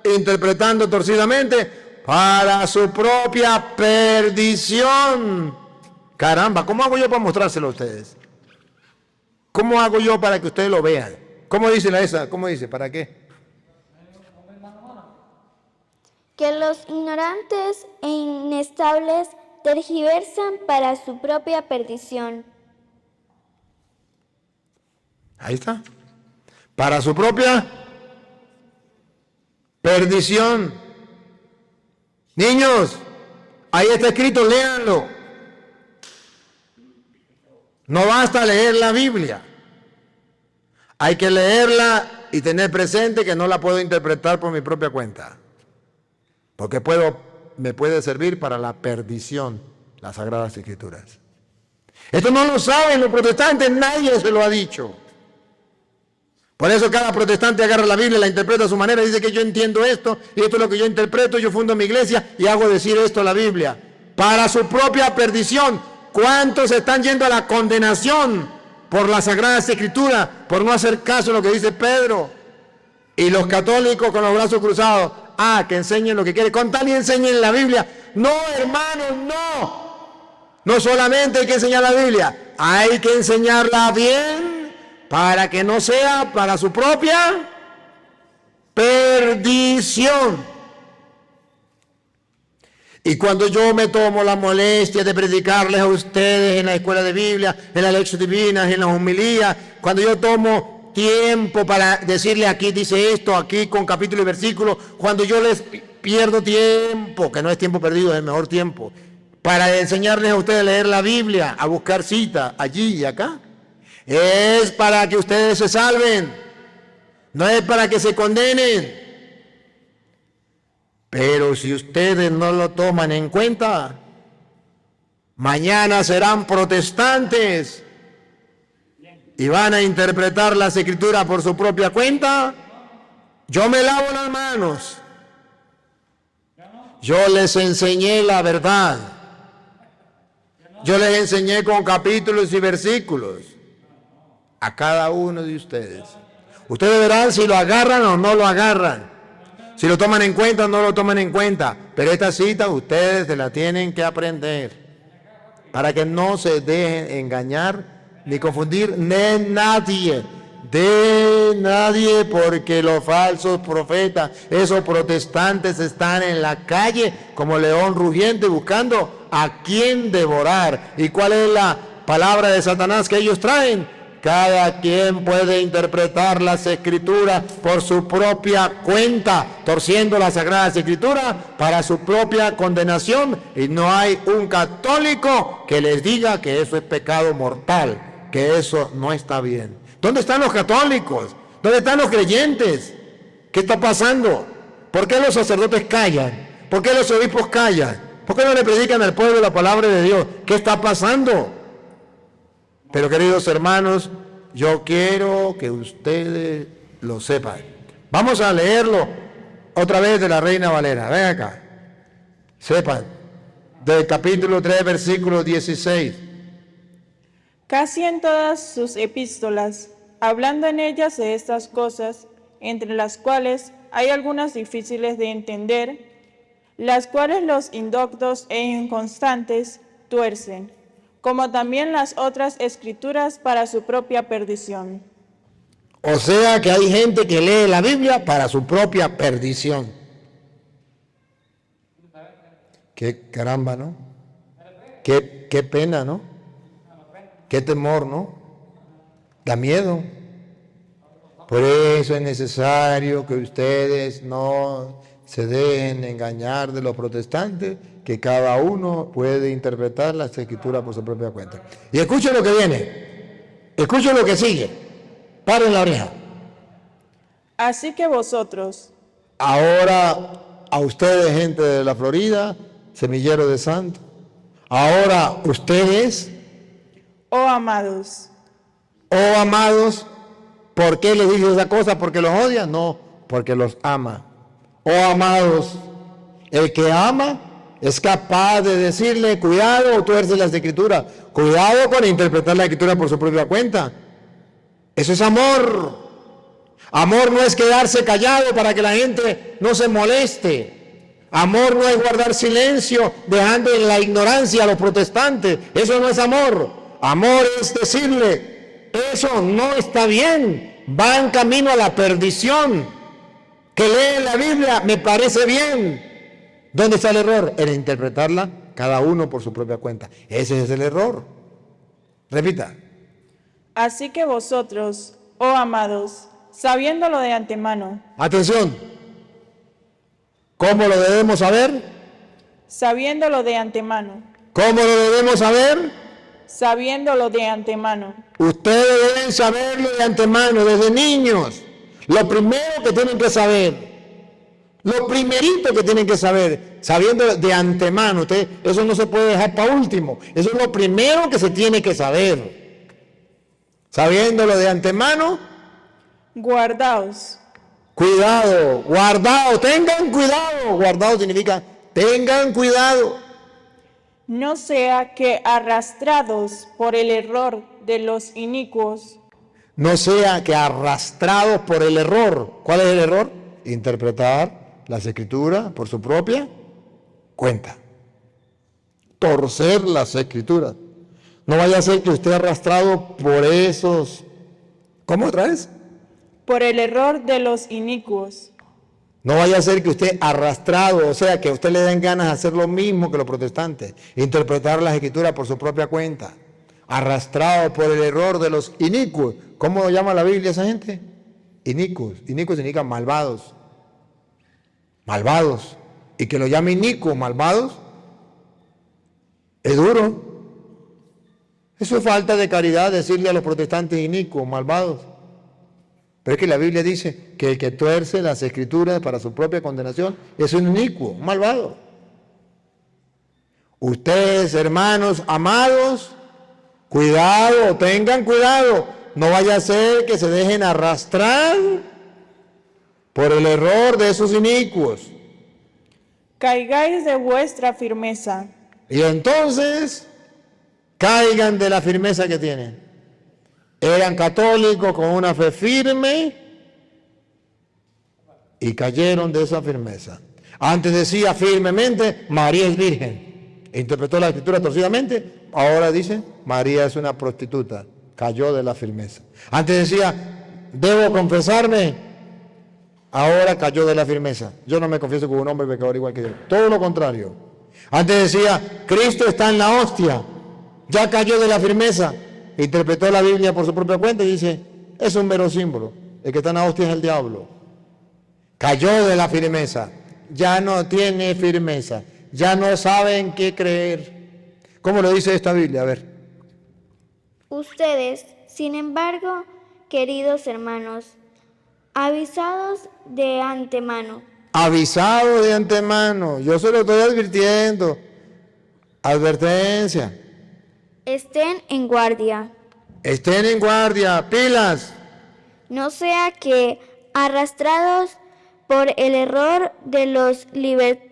interpretando torcidamente para su propia perdición. Caramba, ¿cómo hago yo para mostrárselo a ustedes? ¿Cómo hago yo para que ustedes lo vean? ¿Cómo dice esa? ¿Cómo dice? ¿Para qué? Que los ignorantes e inestables tergiversan para su propia perdición. Ahí está. Para su propia perdición. Niños, ahí está escrito, léanlo. No basta leer la Biblia. Hay que leerla y tener presente que no la puedo interpretar por mi propia cuenta. Porque me puede servir para la perdición, las Sagradas Escrituras. Esto no lo saben los protestantes, nadie se lo ha dicho. Por eso cada protestante agarra la Biblia, la interpreta a su manera, dice que yo entiendo esto, y esto es lo que yo interpreto, yo fundo mi iglesia y hago decir esto a la Biblia. Para su propia perdición. ¿Cuántos están yendo a la condenación por las Sagradas Escrituras, por no hacer caso a lo que dice Pedro? Y los católicos con los brazos cruzados, que enseñen lo que quieren, con tal y enseñen la Biblia. No, hermanos, no. No solamente hay que enseñar la Biblia, hay que enseñarla bien para que no sea para su propia perdición. Y cuando yo me tomo la molestia de predicarles a ustedes en la escuela de Biblia, en las lecciones divinas, en las homilías, cuando yo tomo tiempo para decirle aquí dice esto, aquí con capítulo y versículo, cuando yo les pierdo tiempo, que no es tiempo perdido, es el mejor tiempo, para enseñarles a ustedes a leer la Biblia, a buscar cita allí y acá, es para que ustedes se salven, no es para que se condenen. Pero si ustedes no lo toman en cuenta, Mañana serán protestantes y van a interpretar las escrituras por su propia cuenta. Yo me lavo las manos. Yo les enseñé la verdad. Yo les enseñé con capítulos y versículos a cada uno de ustedes. Ustedes verán si lo agarran o no lo agarran, si lo toman en cuenta o no lo toman en cuenta. Pero esta cita ustedes se la tienen que aprender para que no se dejen engañar ni confundir de nadie, porque los falsos profetas, esos protestantes, están en la calle como león rugiente buscando a quién devorar. ¿Y cuál es la palabra de Satanás que ellos traen? Cada quien puede interpretar las escrituras por su propia cuenta, torciendo las sagradas escrituras para su propia condenación, y no hay un católico que les diga que eso es pecado mortal, que eso no está bien. ¿Dónde están los católicos? ¿Dónde están los creyentes? ¿Qué está pasando? ¿Por qué los sacerdotes callan? ¿Por qué los obispos callan? ¿Por qué no le predican al pueblo la palabra de Dios? ¿Qué está pasando? Pero queridos hermanos, yo quiero que ustedes lo sepan. Vamos a leerlo otra vez de la Reina Valera. Ven acá. Sepan, del capítulo 3, versículo 16. Casi en todas sus epístolas, hablando en ellas de estas cosas, entre las cuales hay algunas difíciles de entender, las cuales los indoctos e inconstantes tuercen, como también las otras escrituras para su propia perdición. O sea que hay gente que lee la Biblia para su propia perdición. Qué caramba, ¿no? Qué pena, ¿no? Qué temor, ¿no? Da miedo. Por eso es necesario que ustedes no se dejen engañar de los protestantes, que cada uno puede interpretar las escrituras por su propia cuenta. Y escuchen lo que viene, escuchen lo que sigue, paren la oreja. Así que vosotros, Ahora a ustedes, gente de la Florida, semillero de santo, ahora ustedes, oh amados, ¿por qué les dice esa cosa? ¿Porque los odia? No, porque los ama. Oh amados, el que ama es capaz de decirle, cuidado, o tuerce las escrituras, cuidado con interpretar la escritura por su propia cuenta. Eso es amor. Amor no es quedarse callado para que la gente no se moleste. Amor no es guardar silencio dejando en la ignorancia a los protestantes. Eso no es amor. Amor es decirle, eso no está bien, va en camino a la perdición. Que lee la Biblia me parece bien. ¿Dónde está el error? En interpretarla cada uno por su propia cuenta. Ese es el error. Repita. así que vosotros, oh amados, sabiéndolo de antemano. Atención. ¿Cómo lo debemos saber? Sabiéndolo de antemano. ¿Cómo lo debemos saber? Sabiéndolo de antemano. Ustedes deben saberlo de antemano, desde niños. Lo primero que tienen que saber, lo primerito que tienen que saber, sabiendo de antemano, eso no se puede dejar para último, eso es lo primero que se tiene que saber. Sabiéndolo de antemano, Guardaos. cuidado, guardado, tengan cuidado, guardado significa tengan cuidado. No sea que arrastrados por el error de los inicuos, No sea que arrastrados por el error. ¿Cuál es el error? Interpretar las escrituras por su propia cuenta. Torcer las escrituras. No vaya a ser que usted arrastrado por esos... ¿Cómo otra vez? por el error de los inicuos. No vaya a ser que usted arrastrado, o sea, que a usted le den ganas de hacer lo mismo que los protestantes, interpretar las escrituras por su propia cuenta. Arrastrado por el error de los inicuos. ¿Cómo llama la Biblia a esa gente? Inicuos. Inicuos significa malvados. Malvados. Y que lo llame inicuos, malvados, es duro. Eso es falta de caridad decirle a los protestantes inicuos, malvados. Pero es que la Biblia dice que el que tuerce las escrituras para su propia condenación es un inicuo, un malvado. Ustedes, hermanos amados, cuidado, tengan cuidado. No vaya a ser que se dejen arrastrar por el error de esos inicuos. Caigáis de vuestra firmeza. Y entonces caigan de la firmeza que tienen. Eran católicos con una fe firme y cayeron de esa firmeza. Antes decía firmemente, María es virgen. Interpretó la escritura torcidamente. Ahora dice, María es una prostituta. Cayó de la firmeza. Antes decía, debo confesarme. Ahora cayó de la firmeza. Yo no me confieso con un hombre pecador igual que yo. Todo lo contrario. Antes decía, Cristo está en la hostia. Ya cayó de la firmeza. Interpretó la Biblia por su propia cuenta y dice, es un mero símbolo. El que está en la hostia es el diablo. Cayó de la firmeza. Ya no tiene firmeza. Ya no saben qué creer. ¿Cómo lo dice esta Biblia? A ver. Ustedes, sin embargo, queridos hermanos, avisados de antemano. Avisado de antemano. Yo se lo estoy advirtiendo. Advertencia. Estén en guardia. Estén en guardia. Pilas. No sea que, arrastrados por el error de los libertinos,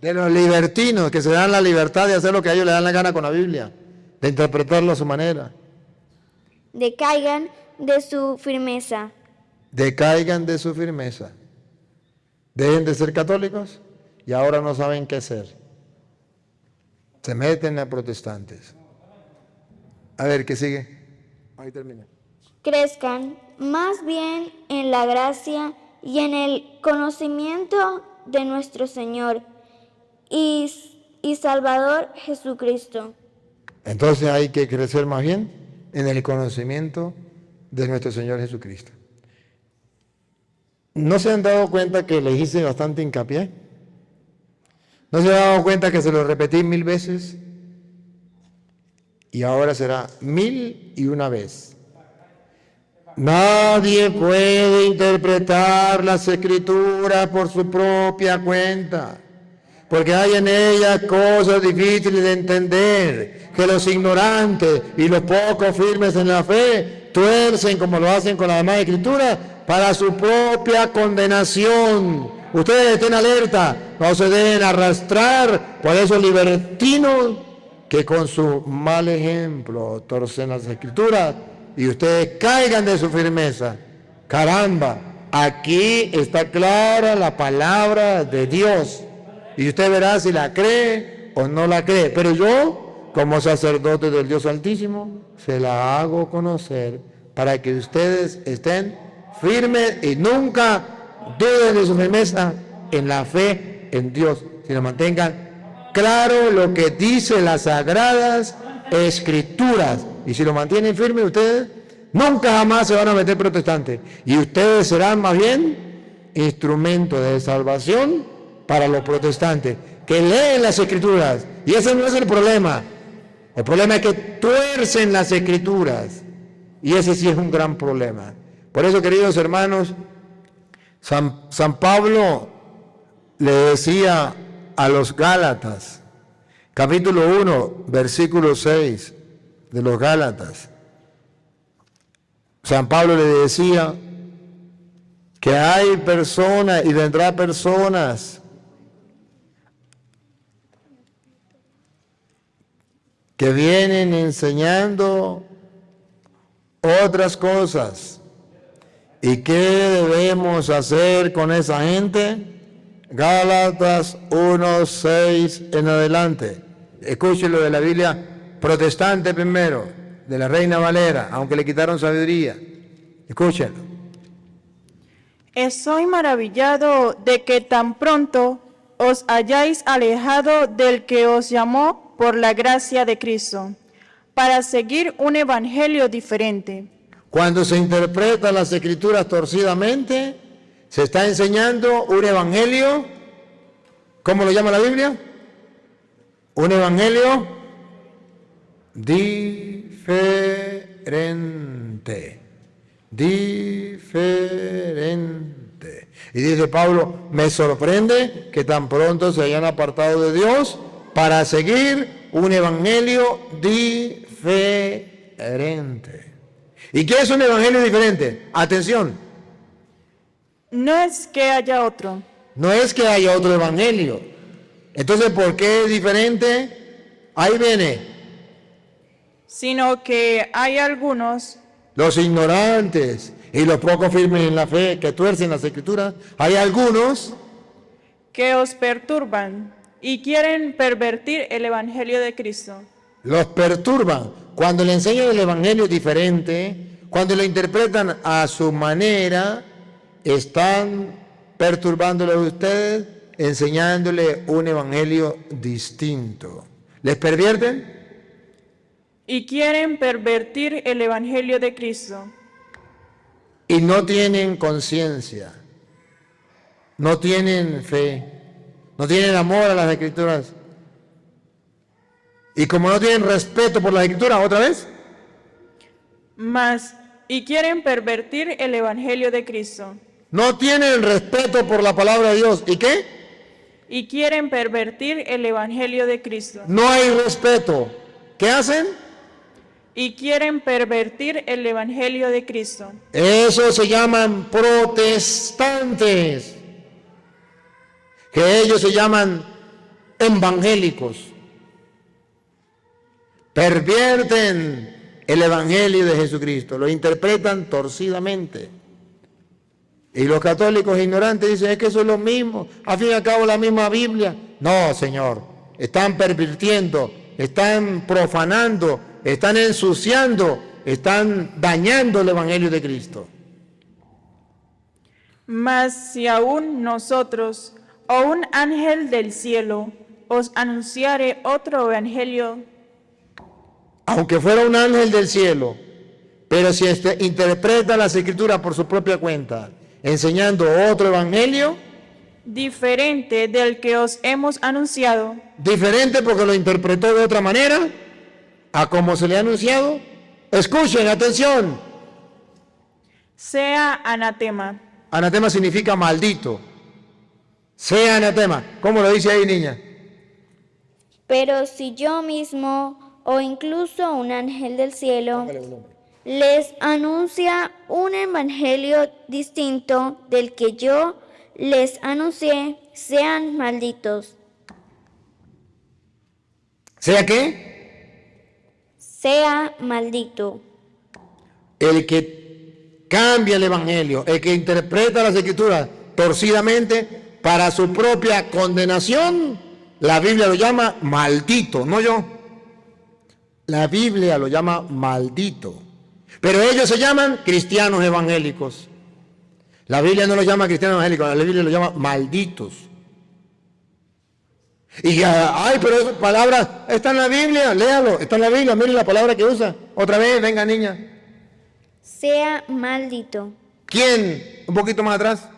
De los libertinos que se dan la libertad de hacer lo que a ellos les dan la gana con la Biblia. De interpretarlo a su manera. decaigan de su firmeza. Decaigan de su firmeza. Dejen de ser católicos y ahora no saben qué hacer. Se meten a protestantes. A ver, ¿qué sigue? Ahí termina. Crezcan más bien en la gracia y en el conocimiento de nuestro Señor y Salvador Jesucristo. Entonces hay que crecer más bien en el conocimiento de nuestro Señor Jesucristo. ¿No se han dado cuenta que le hice bastante hincapié? ¿No se han dado cuenta que se lo repetí 1000 veces? Y ahora será 1001 vez. Nadie puede interpretar las Escrituras por su propia cuenta, porque hay en ellas cosas difíciles de entender, que los ignorantes y los poco firmes en la fe tuercen como lo hacen con la demás Escritura para su propia condenación. Ustedes estén alerta, no se dejen arrastrar por esos libertinos que con su mal ejemplo torcen las Escrituras y ustedes caigan de su firmeza. Caramba, aquí está clara la palabra de Dios y usted verá si la cree o no la cree, pero yo, como sacerdote del Dios Altísimo, se la hago conocer para que ustedes estén firmes y nunca duden de su firmeza en la fe en Dios, sino mantengan claro lo que dice las Sagradas Escrituras. Y si lo mantienen firme, ustedes nunca jamás se van a meter protestantes. Y ustedes serán más bien instrumentos de salvación para los protestantes, que leen las Escrituras. Y ese no es el problema. El problema es que tuercen las Escrituras. Y ese sí es un gran problema. Por eso, queridos hermanos, San Pablo le decía a los Gálatas, capítulo 1, versículo 6 de los Gálatas, San Pablo le decía que hay personas y vendrá personas que vienen enseñando otras cosas. ¿Y qué debemos hacer con esa gente? Gálatas 1:6 en adelante. Escúchelo de la Biblia protestante primero, de la Reina Valera, aunque le quitaron sabiduría. Escúchenlo. Estoy maravillado de que tan pronto os hayáis alejado del que os llamó por la gracia de Cristo, para seguir un evangelio diferente. Cuando se interpretan las Escrituras torcidamente, se está enseñando un evangelio, ¿cómo lo llama la Biblia? Un evangelio diferente. Diferente. diferente. Y dice Pablo, me sorprende que tan pronto se hayan apartado de Dios para seguir un evangelio diferente. ¿Y qué es un evangelio diferente? Atención, No es que haya otro, no es que haya otro evangelio. Entonces, ¿por qué es diferente? Ahí viene, sino que hay algunos los ignorantes y los poco firmes en la fe que tuercen las escrituras. Hay algunos que os perturban y quieren pervertir el evangelio de Cristo. los perturban. Cuando le enseñan el evangelio diferente, cuando lo interpretan a su manera, están perturbándole a ustedes, enseñándole un evangelio distinto. ¿Les pervierten? Y quieren pervertir el evangelio de Cristo. Y no tienen conciencia, no tienen fe, no tienen amor a las escrituras. Y como no tienen respeto por las escrituras, otra vez, Y quieren pervertir el evangelio de Cristo. no tienen respeto por la palabra de Dios. ¿Y qué? Y quieren pervertir el evangelio de Cristo. No hay respeto. ¿Qué hacen? Y quieren pervertir el evangelio de Cristo. Eso se llaman protestantes, que ellos se llaman evangélicos. Pervierten el evangelio de Jesucristo, lo interpretan torcidamente. Y los católicos ignorantes dicen, es que eso es lo mismo, al fin y al cabo la misma Biblia. No, Señor, están pervirtiendo, están profanando, están ensuciando, están dañando el evangelio de Cristo. Mas si aún nosotros o un ángel del cielo os anunciare otro evangelio, Aunque fuera un ángel del cielo, pero si interpreta las escrituras por su propia cuenta, enseñando otro evangelio, diferente del que os hemos anunciado, diferente porque lo interpretó de otra manera a como se le ha anunciado, escuchen, atención. sea anatema. Anatema significa maldito. Sea anatema. ¿Cómo lo dice ahí, niña? Pero si yo mismo o incluso un ángel del cielo les anuncia un evangelio distinto del que yo les anuncié, sean malditos. ¿Sea qué? Sea maldito. El que cambia el evangelio, el que interpreta las escrituras torcidamente para su propia condenación, la Biblia lo llama maldito, no yo. La Biblia lo llama maldito. Pero ellos se llaman cristianos evangélicos. La Biblia no los llama cristianos evangélicos, la Biblia los llama malditos. Y ay, pero esa palabra está en la Biblia, léalo, está en la Biblia, mire la palabra que usa. Otra vez, venga niña. Sea maldito. ¿Quién? Un poquito más atrás.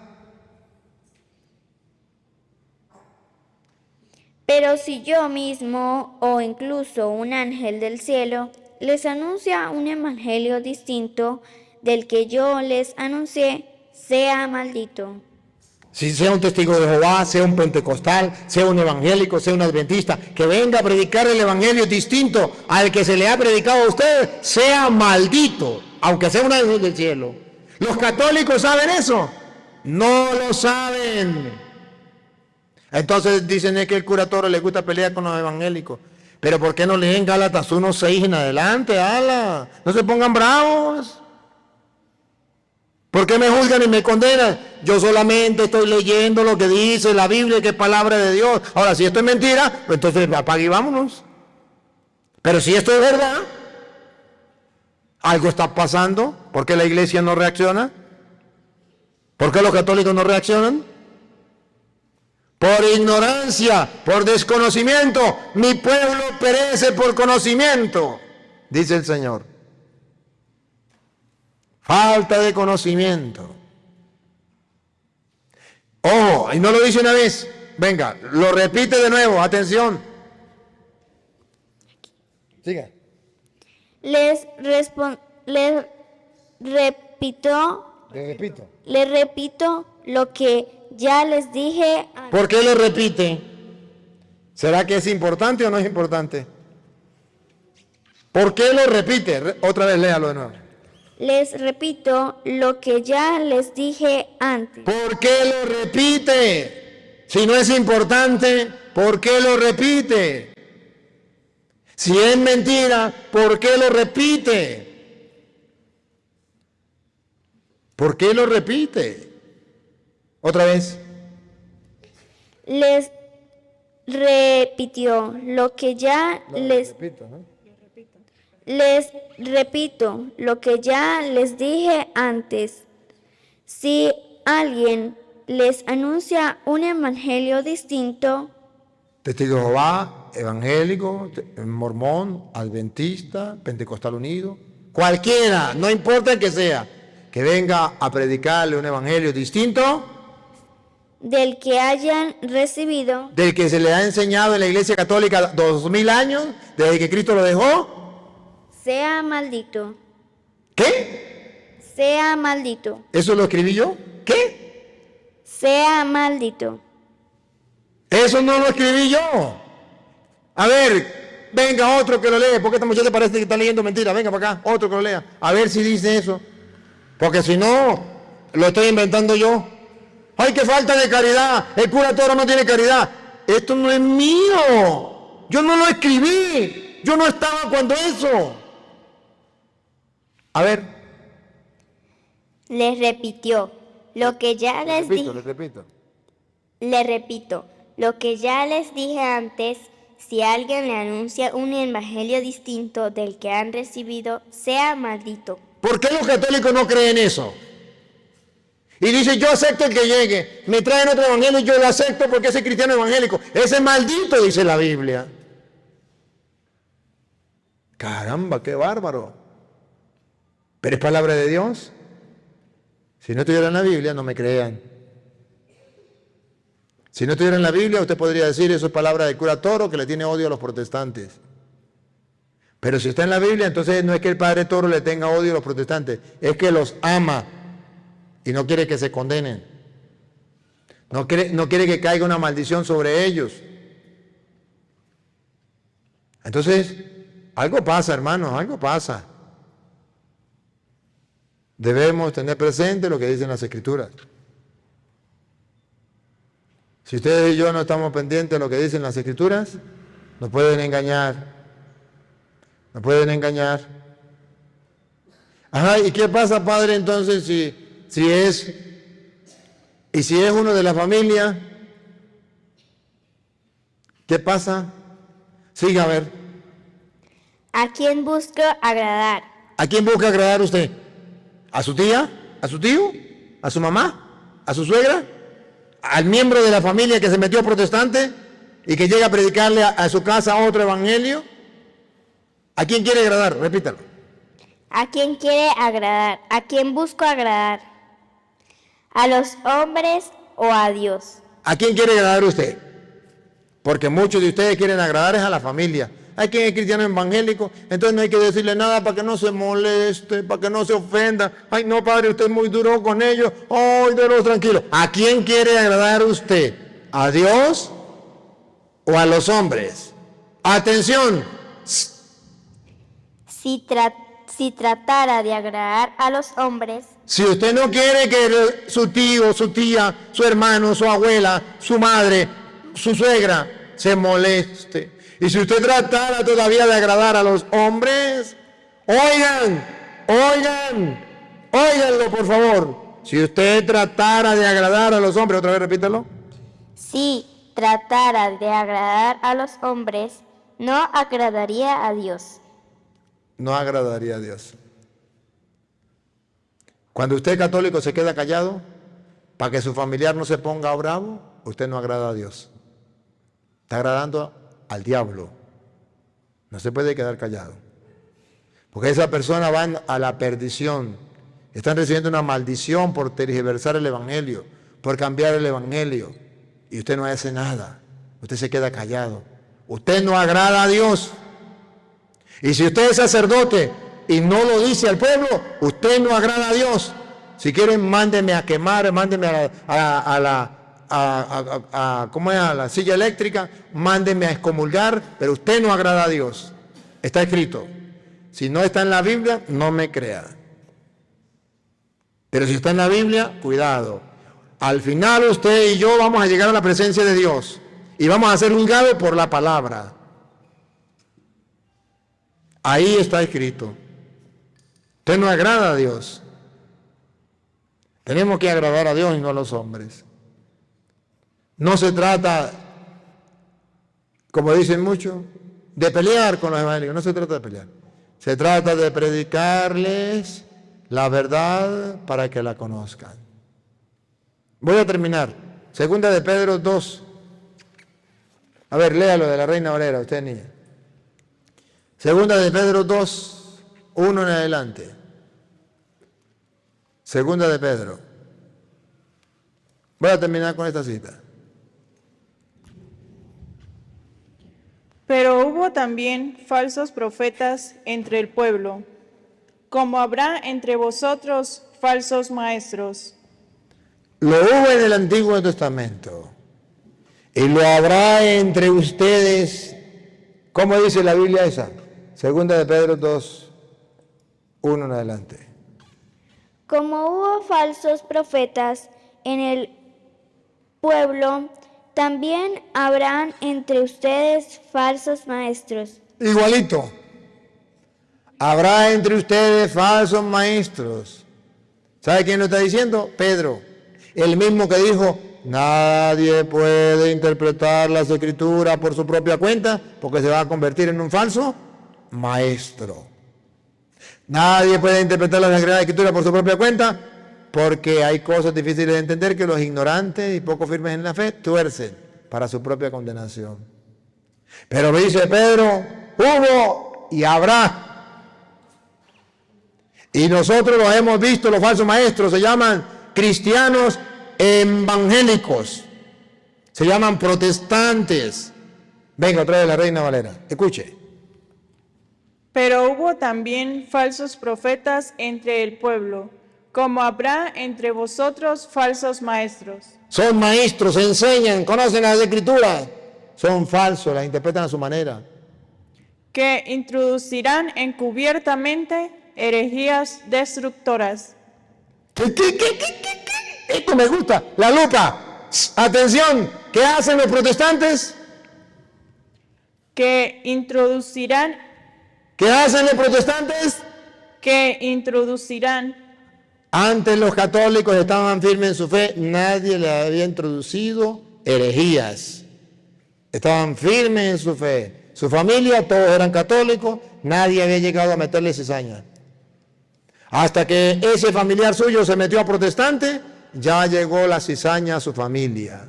Pero si yo mismo o incluso un ángel del cielo les anuncia un evangelio distinto del que yo les anuncié, sea maldito. Si sea un testigo de Jehová, sea un pentecostal, sea un evangélico, sea un adventista, que venga a predicar el evangelio distinto al que se le ha predicado a usted, sea maldito, aunque sea un ángel del cielo. ¿Los católicos saben eso? No lo saben. Entonces dicen es que el cura Toro le gusta pelear con los evangélicos. Pero ¿por qué no leen Gálatas 1:6 en adelante? ¡Hala! No se pongan bravos. ¿Por qué me juzgan y me condenan? Yo solamente estoy leyendo lo que dice la Biblia, que es palabra de Dios. Ahora, si esto es mentira, pues entonces apague y vámonos. Pero si esto es verdad, algo está pasando. ¿Por qué la iglesia no reacciona? ¿Por qué los católicos no reaccionan? Por ignorancia, por desconocimiento. Mi pueblo perece por conocimiento, dice el Señor. Falta de conocimiento. Ojo, y no lo dice una vez. Venga, lo repite de nuevo, atención. Siga. Les repito lo que ya les dije antes. ¿Por qué lo repite? ¿Será que es importante o no es importante? ¿Por qué lo repite? Otra vez léalo de nuevo. Les repito lo que ya les dije antes. ¿Por qué lo repite? Si no es importante, ¿por qué lo repite? Si es mentira, ¿por qué lo repite? ¿Por qué lo repite? Otra vez. Les repitió lo que ya les... Les repito lo que ya les dije antes. Si alguien les anuncia un evangelio distinto, Testigo de Jehová, evangélico, mormón, adventista, pentecostal unido, cualquiera, no importa el que sea, que venga a predicarle un evangelio distinto del que hayan recibido, del que se le ha enseñado en la Iglesia Católica 2000 años, desde que Cristo lo dejó, sea maldito. ¿qué? Sea maldito. ¿Eso lo escribí yo? ¿Qué? Sea maldito. Eso no lo escribí yo. A ver, venga otro que lo lea, porque esta muchacha parece que está leyendo mentira. Venga para acá, otro que lo lea. A ver si dice eso. Porque si no, lo estoy inventando yo. ¡Ay, qué falta de caridad! El cura Toro no tiene caridad. Esto no es mío. Yo no lo escribí. Yo no estaba cuando eso. A ver. Les repitió lo que ya les dije. Le repito. Le repito lo que ya les dije antes. Si alguien le anuncia un evangelio distinto del que han recibido, sea maldito. ¿Por qué los católicos no creen eso? Y dice, yo acepto el que llegue. Me traen otro evangelio y yo lo acepto porque ese cristiano evangélico. Ese es maldito, dice la Biblia. Caramba, qué bárbaro. Pero es palabra de Dios. Si no estuviera en la Biblia, no me crean. Si no estuviera en la Biblia, usted podría decir, eso es palabra del cura Toro que le tiene odio a los protestantes. Pero si está en la Biblia, entonces no es que el padre Toro le tenga odio a los protestantes, es que los ama y no quiere que se condenen. No quiere que caiga una maldición sobre ellos. Entonces, algo pasa, hermanos, algo pasa. Debemos tener presente lo que dicen las Escrituras. Si ustedes y yo no estamos pendientes de lo que dicen las Escrituras, nos pueden engañar. Nos pueden engañar. Ajá, ¿y qué pasa, padre, entonces si es uno de la familia? ¿Qué pasa? Siga, a ver. ¿A quién busca agradar? ¿A quién busca agradar usted? ¿A su tía? ¿A su tío? ¿A su mamá? ¿A su suegra? ¿Al miembro de la familia que se metió protestante y que llega a predicarle a su casa otro evangelio? ¿A quién quiere agradar? Repítalo. ¿A quién quiere agradar? ¿A quién busco agradar? ¿A los hombres o a Dios? ¿A quién quiere agradar usted? Porque muchos de ustedes quieren agradar es a la familia. Hay quien es cristiano evangélico, entonces no hay que decirle nada para que no se moleste, para que no se ofenda. Ay, no, padre, usted es muy duro con ellos. Ay, déjalo tranquilo. ¿A quién quiere agradar usted? ¿A Dios o a los hombres? Atención. Si tratara de agradar a los hombres, Si usted no quiere que su tío, su tía, su hermano, su abuela, su madre, su suegra se moleste, y si usted tratara todavía de agradar a los hombres, óiganlo por favor. Si usted tratara de agradar a los hombres, otra vez repítelo. si tratara de agradar a los hombres, no agradaría a Dios. No agradaría a Dios. Cuando usted católico se queda callado, para que su familiar no se ponga bravo, usted no agrada a Dios. Está agradando al diablo. No se puede quedar callado. Porque esas personas van a la perdición. Están recibiendo una maldición por tergiversar el evangelio, por cambiar el evangelio. Y usted no hace nada. Usted se queda callado. Usted no agrada a Dios. Y si usted es sacerdote y no lo dice al pueblo, usted no agrada a Dios. Si quieren, mándenme a quemar, mándenme a la silla eléctrica, mándenme a excomulgar, pero usted no agrada a Dios. Está escrito. Si no está en la Biblia, no me crea. Pero si está en la Biblia, cuidado. Al final usted y yo vamos a llegar a la presencia de Dios y vamos a ser juzgados por la palabra. Ahí está escrito. Usted no agrada a Dios. Tenemos que agradar a Dios y no a los hombres. No se trata, como dicen muchos, de pelear con los evangélicos. No se trata de pelear. Se trata de predicarles la verdad para que la conozcan. Voy a terminar. Segunda de Pedro 2. A ver, léalo de la Reina Valera, usted niña. Segunda de Pedro 2, 1 en adelante. Segunda de Pedro. Voy a terminar con esta cita. Pero hubo también falsos profetas entre el pueblo, como habrá entre vosotros falsos maestros. Lo hubo en el Antiguo Testamento y lo habrá entre ustedes. ¿Cómo dice la Biblia esa? Segunda de Pedro 2, 1 en adelante. Como hubo falsos profetas en el pueblo, también habrán entre ustedes falsos maestros. Igualito. Habrá entre ustedes falsos maestros. ¿Sabe quién lo está diciendo? Pedro. El mismo que dijo, nadie puede interpretar las Escrituras por su propia cuenta porque se va a convertir en un falso maestro. Nadie puede interpretar la Sagrada Escritura por su propia cuenta porque hay cosas difíciles de entender que los ignorantes y poco firmes en la fe tuercen para su propia condenación. Pero dice Pedro, hubo y habrá. Y nosotros los hemos visto, los falsos maestros se llaman cristianos evangélicos, se llaman protestantes. Venga, otra vez la Reina Valera, escuche. Pero hubo también falsos profetas entre el pueblo, como habrá entre vosotros falsos maestros. Son maestros, enseñan, conocen las Escrituras, son falsos, las interpretan a su manera. Que introducirán encubiertamente herejías destructoras. ¿Qué? Esto me gusta, la lupa. Atención, ¿qué hacen los protestantes? Que introducirán. ¿Qué hacen los protestantes? Que introducirán. Antes los católicos estaban firmes en su fe, nadie les había introducido herejías. Estaban firmes en su fe. Su familia, todos eran católicos, nadie había llegado a meterle cizaña. Hasta que ese familiar suyo se metió a protestante, ya llegó la cizaña a su familia.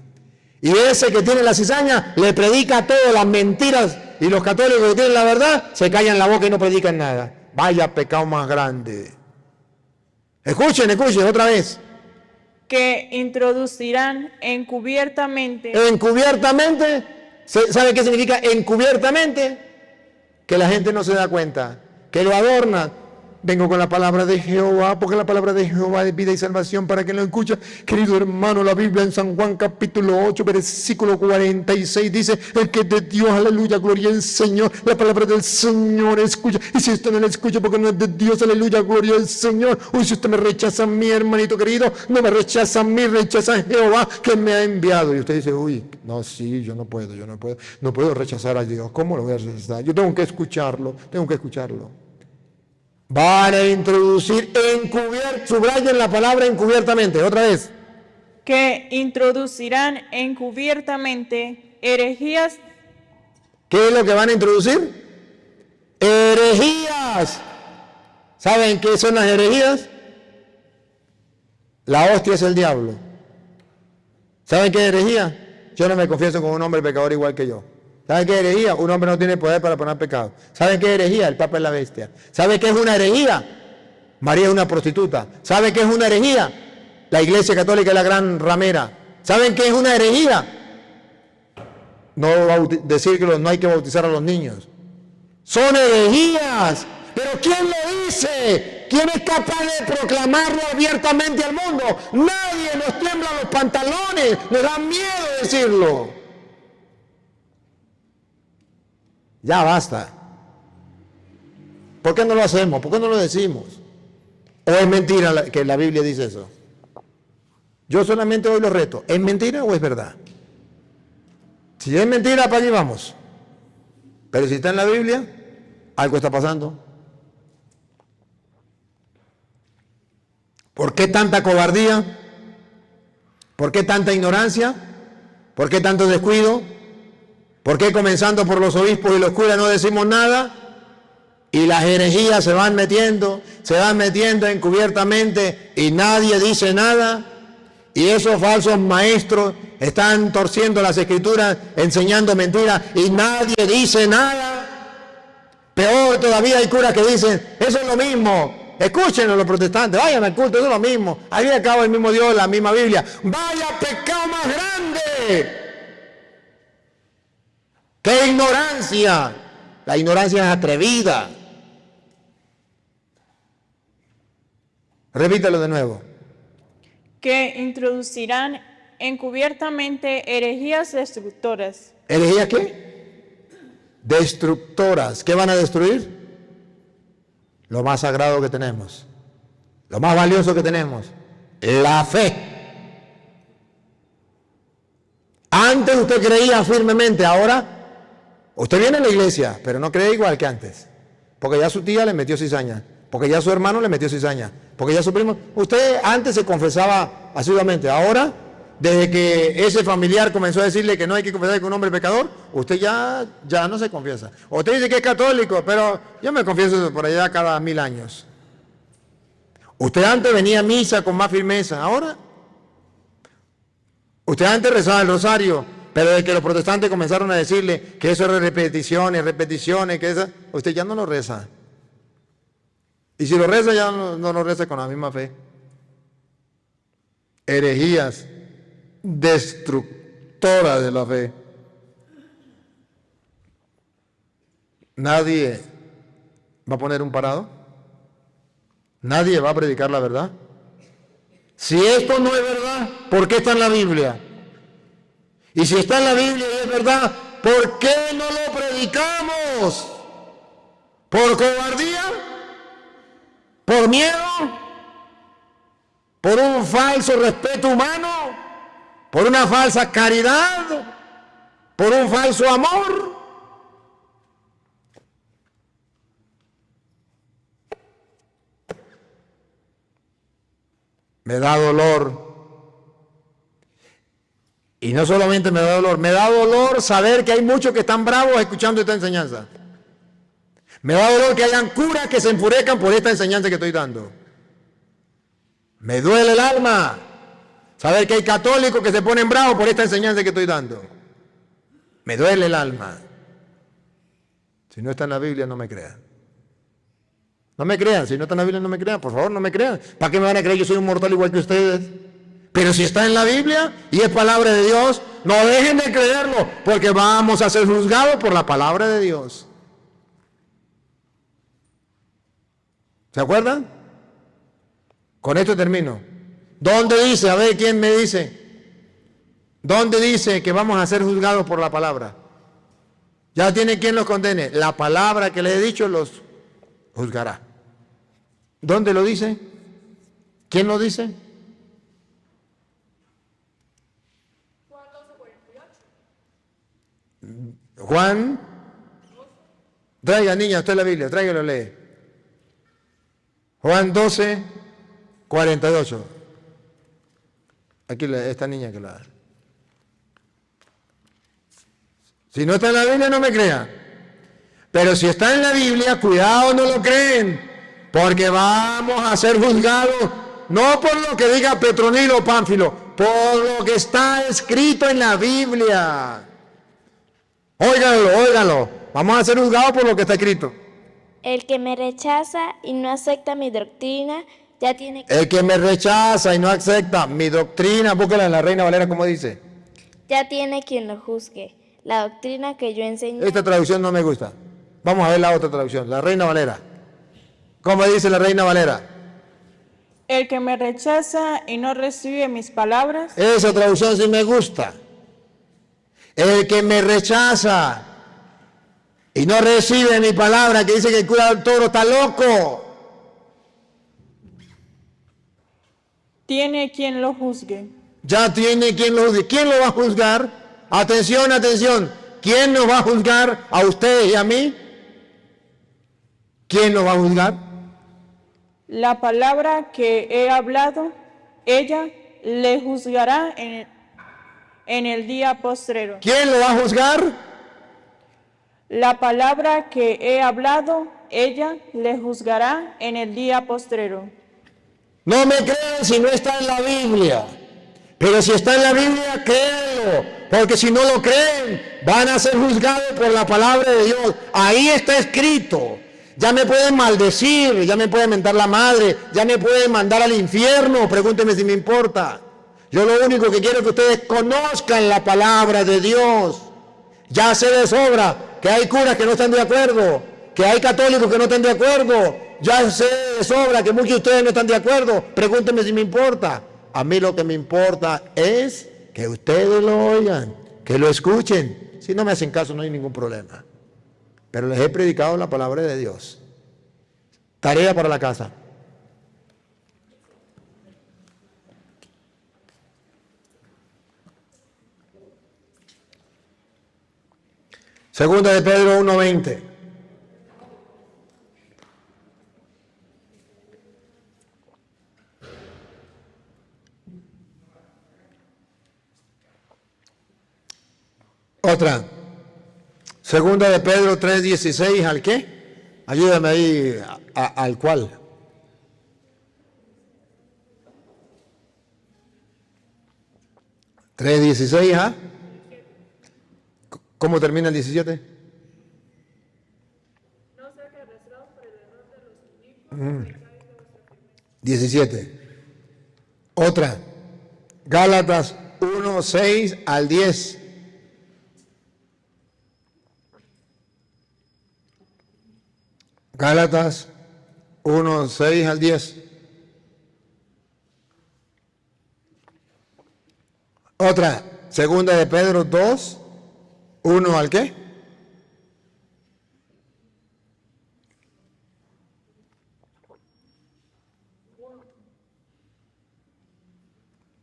Y ese que tiene la cizaña le predica todas las mentiras y los católicos que tienen la verdad se callan la boca y no predican nada. Vaya pecado más grande. Escuchen otra vez. Que introducirán encubiertamente. Encubiertamente, ¿sabe qué significa encubiertamente? Que la gente no se da cuenta, que lo adorna. Vengo con la palabra de Jehová, porque la palabra de Jehová es vida y salvación para quien lo escucha. Querido hermano, la Biblia en San Juan capítulo 8, versículo 46 dice, el que es de Dios, aleluya, gloria al Señor. La palabra del Señor escucha. Y si usted no la escucha porque no es de Dios, aleluya, gloria al Señor. Uy, si usted me rechaza a mí, hermanito querido, no me rechaza a mí, rechaza a Jehová que me ha enviado. Y usted dice, uy, no, sí, yo no puedo rechazar a Dios. ¿Cómo lo voy a rechazar? Yo tengo que escucharlo. Van a introducir subrayen la palabra encubiertamente, otra vez. Que introducirán encubiertamente herejías. ¿Qué es lo que van a introducir? Herejías. ¿Saben qué son las herejías? La hostia es el diablo. ¿Saben qué es herejía? Yo no me confieso con un hombre pecador igual que yo. ¿Saben qué es herejía? Un hombre no tiene poder para poner pecado. ¿Saben qué es herejía? El Papa es la bestia. ¿Saben qué es una herejía? María es una prostituta. ¿Saben qué es una herejía? La Iglesia Católica es la gran ramera. ¿Saben qué es una herejía? No decir que no hay que bautizar a los niños. Son herejías. ¿Pero quién lo dice? ¿Quién es capaz de proclamarlo abiertamente al mundo? Nadie. Nos tiemblan los pantalones, nos da miedo decirlo. Ya basta. ¿Por qué no lo hacemos? ¿Por qué no lo decimos? ¿O es mentira que la Biblia dice eso? Yo solamente hoy lo reto. ¿Es mentira o es verdad? Si es mentira, para allí vamos. Pero si está en la Biblia, algo está pasando. ¿Por qué tanta cobardía? ¿Por qué tanta ignorancia? ¿Por qué tanto descuido? ¿Por qué comenzando por los obispos y los curas no decimos nada? Y las herejías se van metiendo encubiertamente y nadie dice nada. Y esos falsos maestros están torciendo las escrituras, enseñando mentiras y nadie dice nada. Peor todavía hay curas que dicen, eso es lo mismo. Escúchenlo los protestantes, vayan al culto, eso es lo mismo. Ahí acaba el mismo Dios, la misma Biblia. ¡Vaya pecado más grande! ¡Qué ignorancia! La ignorancia es atrevida. Repítelo de nuevo. Que introducirán encubiertamente herejías destructoras. ¿Herejías qué? Destructoras. ¿Qué van a destruir? Lo más sagrado que tenemos. Lo más valioso que tenemos. La fe. Antes usted creía firmemente, ahora usted viene a la iglesia, pero no cree igual que antes. Porque ya su tía le metió cizaña. Porque ya su hermano le metió cizaña. Porque ya su primo... Usted antes se confesaba asiduamente. Ahora, desde que ese familiar comenzó a decirle que no hay que confesar con un hombre pecador, usted ya no se confiesa. Usted dice que es católico, pero yo me confieso por allá cada 1000 años. Usted antes venía a misa con más firmeza. Ahora, usted antes rezaba el rosario, pero desde que los protestantes comenzaron a decirle que eso era repeticiones, que eso, usted ya no lo reza. Y si lo reza, ya no lo reza con la misma fe. Herejías destructoras de la fe. Nadie va a poner un parado. Nadie va a predicar la verdad. Si esto no es verdad, ¿por qué está en la Biblia? Y si está en la Biblia y es verdad, ¿por qué no lo predicamos? ¿Por cobardía? ¿Por miedo? ¿Por un falso respeto humano? ¿Por una falsa caridad? ¿Por un falso amor? Me da dolor. Y no solamente me da dolor saber que hay muchos que están bravos escuchando esta enseñanza. Me da dolor que hayan curas que se enfurezcan por esta enseñanza que estoy dando. Me duele el alma saber que hay católicos que se ponen bravos por esta enseñanza que estoy dando. Me duele el alma. Si no está en la Biblia, no me crean. No me crean, si no está en la Biblia, no me crean. Por favor, no me crean. ¿Para qué me van a creer? Yo soy un mortal igual que ustedes. Pero si está en la Biblia y es palabra de Dios, no dejen de creerlo, porque vamos a ser juzgados por la palabra de Dios. ¿Se acuerdan? Con esto termino. ¿Dónde dice? A ver, ¿quién me dice? ¿Dónde dice que vamos a ser juzgados por la palabra? Ya tiene quien los condene. La palabra que les he dicho los juzgará. ¿Dónde lo dice? ¿Quién lo dice? Juan. Traiga, niña, usted la Biblia, tráigalo, lee. Juan 12, 48. Aquí esta niña que la... Si no está en la Biblia, no me crean. Pero si está en la Biblia, cuidado, no lo creen. Porque vamos a ser juzgados, no por lo que diga Petronilo o Pánfilo, por lo que está escrito en la Biblia. Óiganlo. Vamos a ser juzgados por lo que está escrito. El que me rechaza y no acepta mi doctrina, ya tiene... El que me rechaza y no acepta mi doctrina, búsquela en la Reina Valera, como dice. Ya tiene quien lo juzgue. La doctrina que yo enseño... Esta traducción no me gusta. Vamos a ver la otra traducción, la Reina Valera. Como dice la Reina Valera. El que me rechaza y no recibe mis palabras, Esa traducción sí me gusta. El que me rechaza y no recibe mi palabra, que dice que el cura del Toro está loco. tiene quien lo juzgue. Ya tiene quien lo juzgue. ¿Quién lo va a juzgar? Atención, atención. ¿Quién nos va a juzgar a ustedes y a mí? ¿Quién nos va a juzgar? La palabra que he hablado, ella le juzgará en el día postrero. ¿Quién lo va a juzgar? La palabra que he hablado, ella le juzgará en el día postrero. No me crean si no está en la Biblia. Pero si está en la Biblia, créanlo. Porque si no lo creen, van a ser juzgados por la palabra de Dios. Ahí está escrito. Ya me pueden maldecir, ya me pueden mentar la madre, ya me pueden mandar al infierno. Pregúntenme si me importa. Yo lo único que quiero es que ustedes conozcan la palabra de Dios. Ya sé de sobra que hay curas que no están de acuerdo, que hay católicos que no están de acuerdo. Ya sé de sobra que muchos de ustedes no están de acuerdo. Pregúntenme si me importa. A mí lo que me importa es que ustedes lo oigan, que lo escuchen. Si no me hacen caso no hay ningún problema. Pero les he predicado la palabra de Dios. Tarea para la casa. Segunda de Pedro 1:20. Otra. Segunda de Pedro 3:16, ¿al qué? Ayúdame ahí, ¿al cuál? ¿3:16, ah? ¿Cómo termina el 17? No sea que arrastrados por el error de los inicuos. 17. Otra. Gálatas 1:6 al 10. Gálatas 1:6 al 10. Otra, segunda de Pedro 2:1 al qué?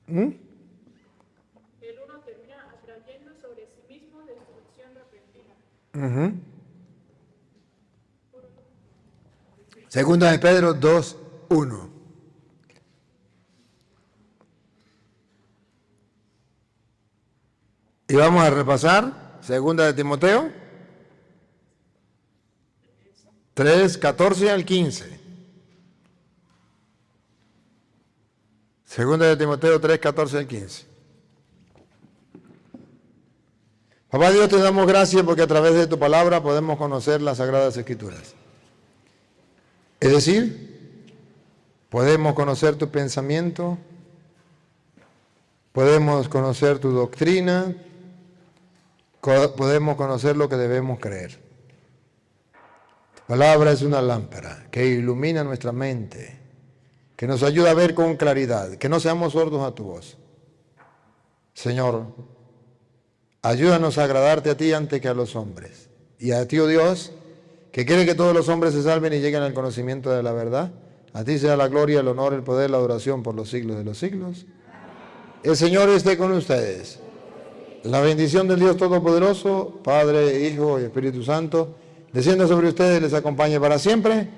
El 1 termina atrayendo sobre sí mismo destrucción repentina. Segunda de Pedro 2:1. Y vamos a repasar segunda de Timoteo 3:14 al 15. Segunda de Timoteo 3:14 al 15. Papá Dios, te damos gracias porque a través de tu palabra podemos conocer las Sagradas Escrituras. Es decir, podemos conocer tu pensamiento, podemos conocer tu doctrina, podemos conocer lo que debemos creer. Tu palabra es una lámpara que ilumina nuestra mente, que nos ayuda a ver con claridad, que no seamos sordos a tu voz. Señor, ayúdanos a agradarte a ti antes que a los hombres. Y a ti, oh Dios, que quiere que todos los hombres se salven y lleguen al conocimiento de la verdad. A ti sea la gloria, el honor, el poder, la adoración por los siglos de los siglos. El Señor esté con ustedes. La bendición del Dios Todopoderoso, Padre, Hijo y Espíritu Santo, descienda sobre ustedes y les acompañe para siempre.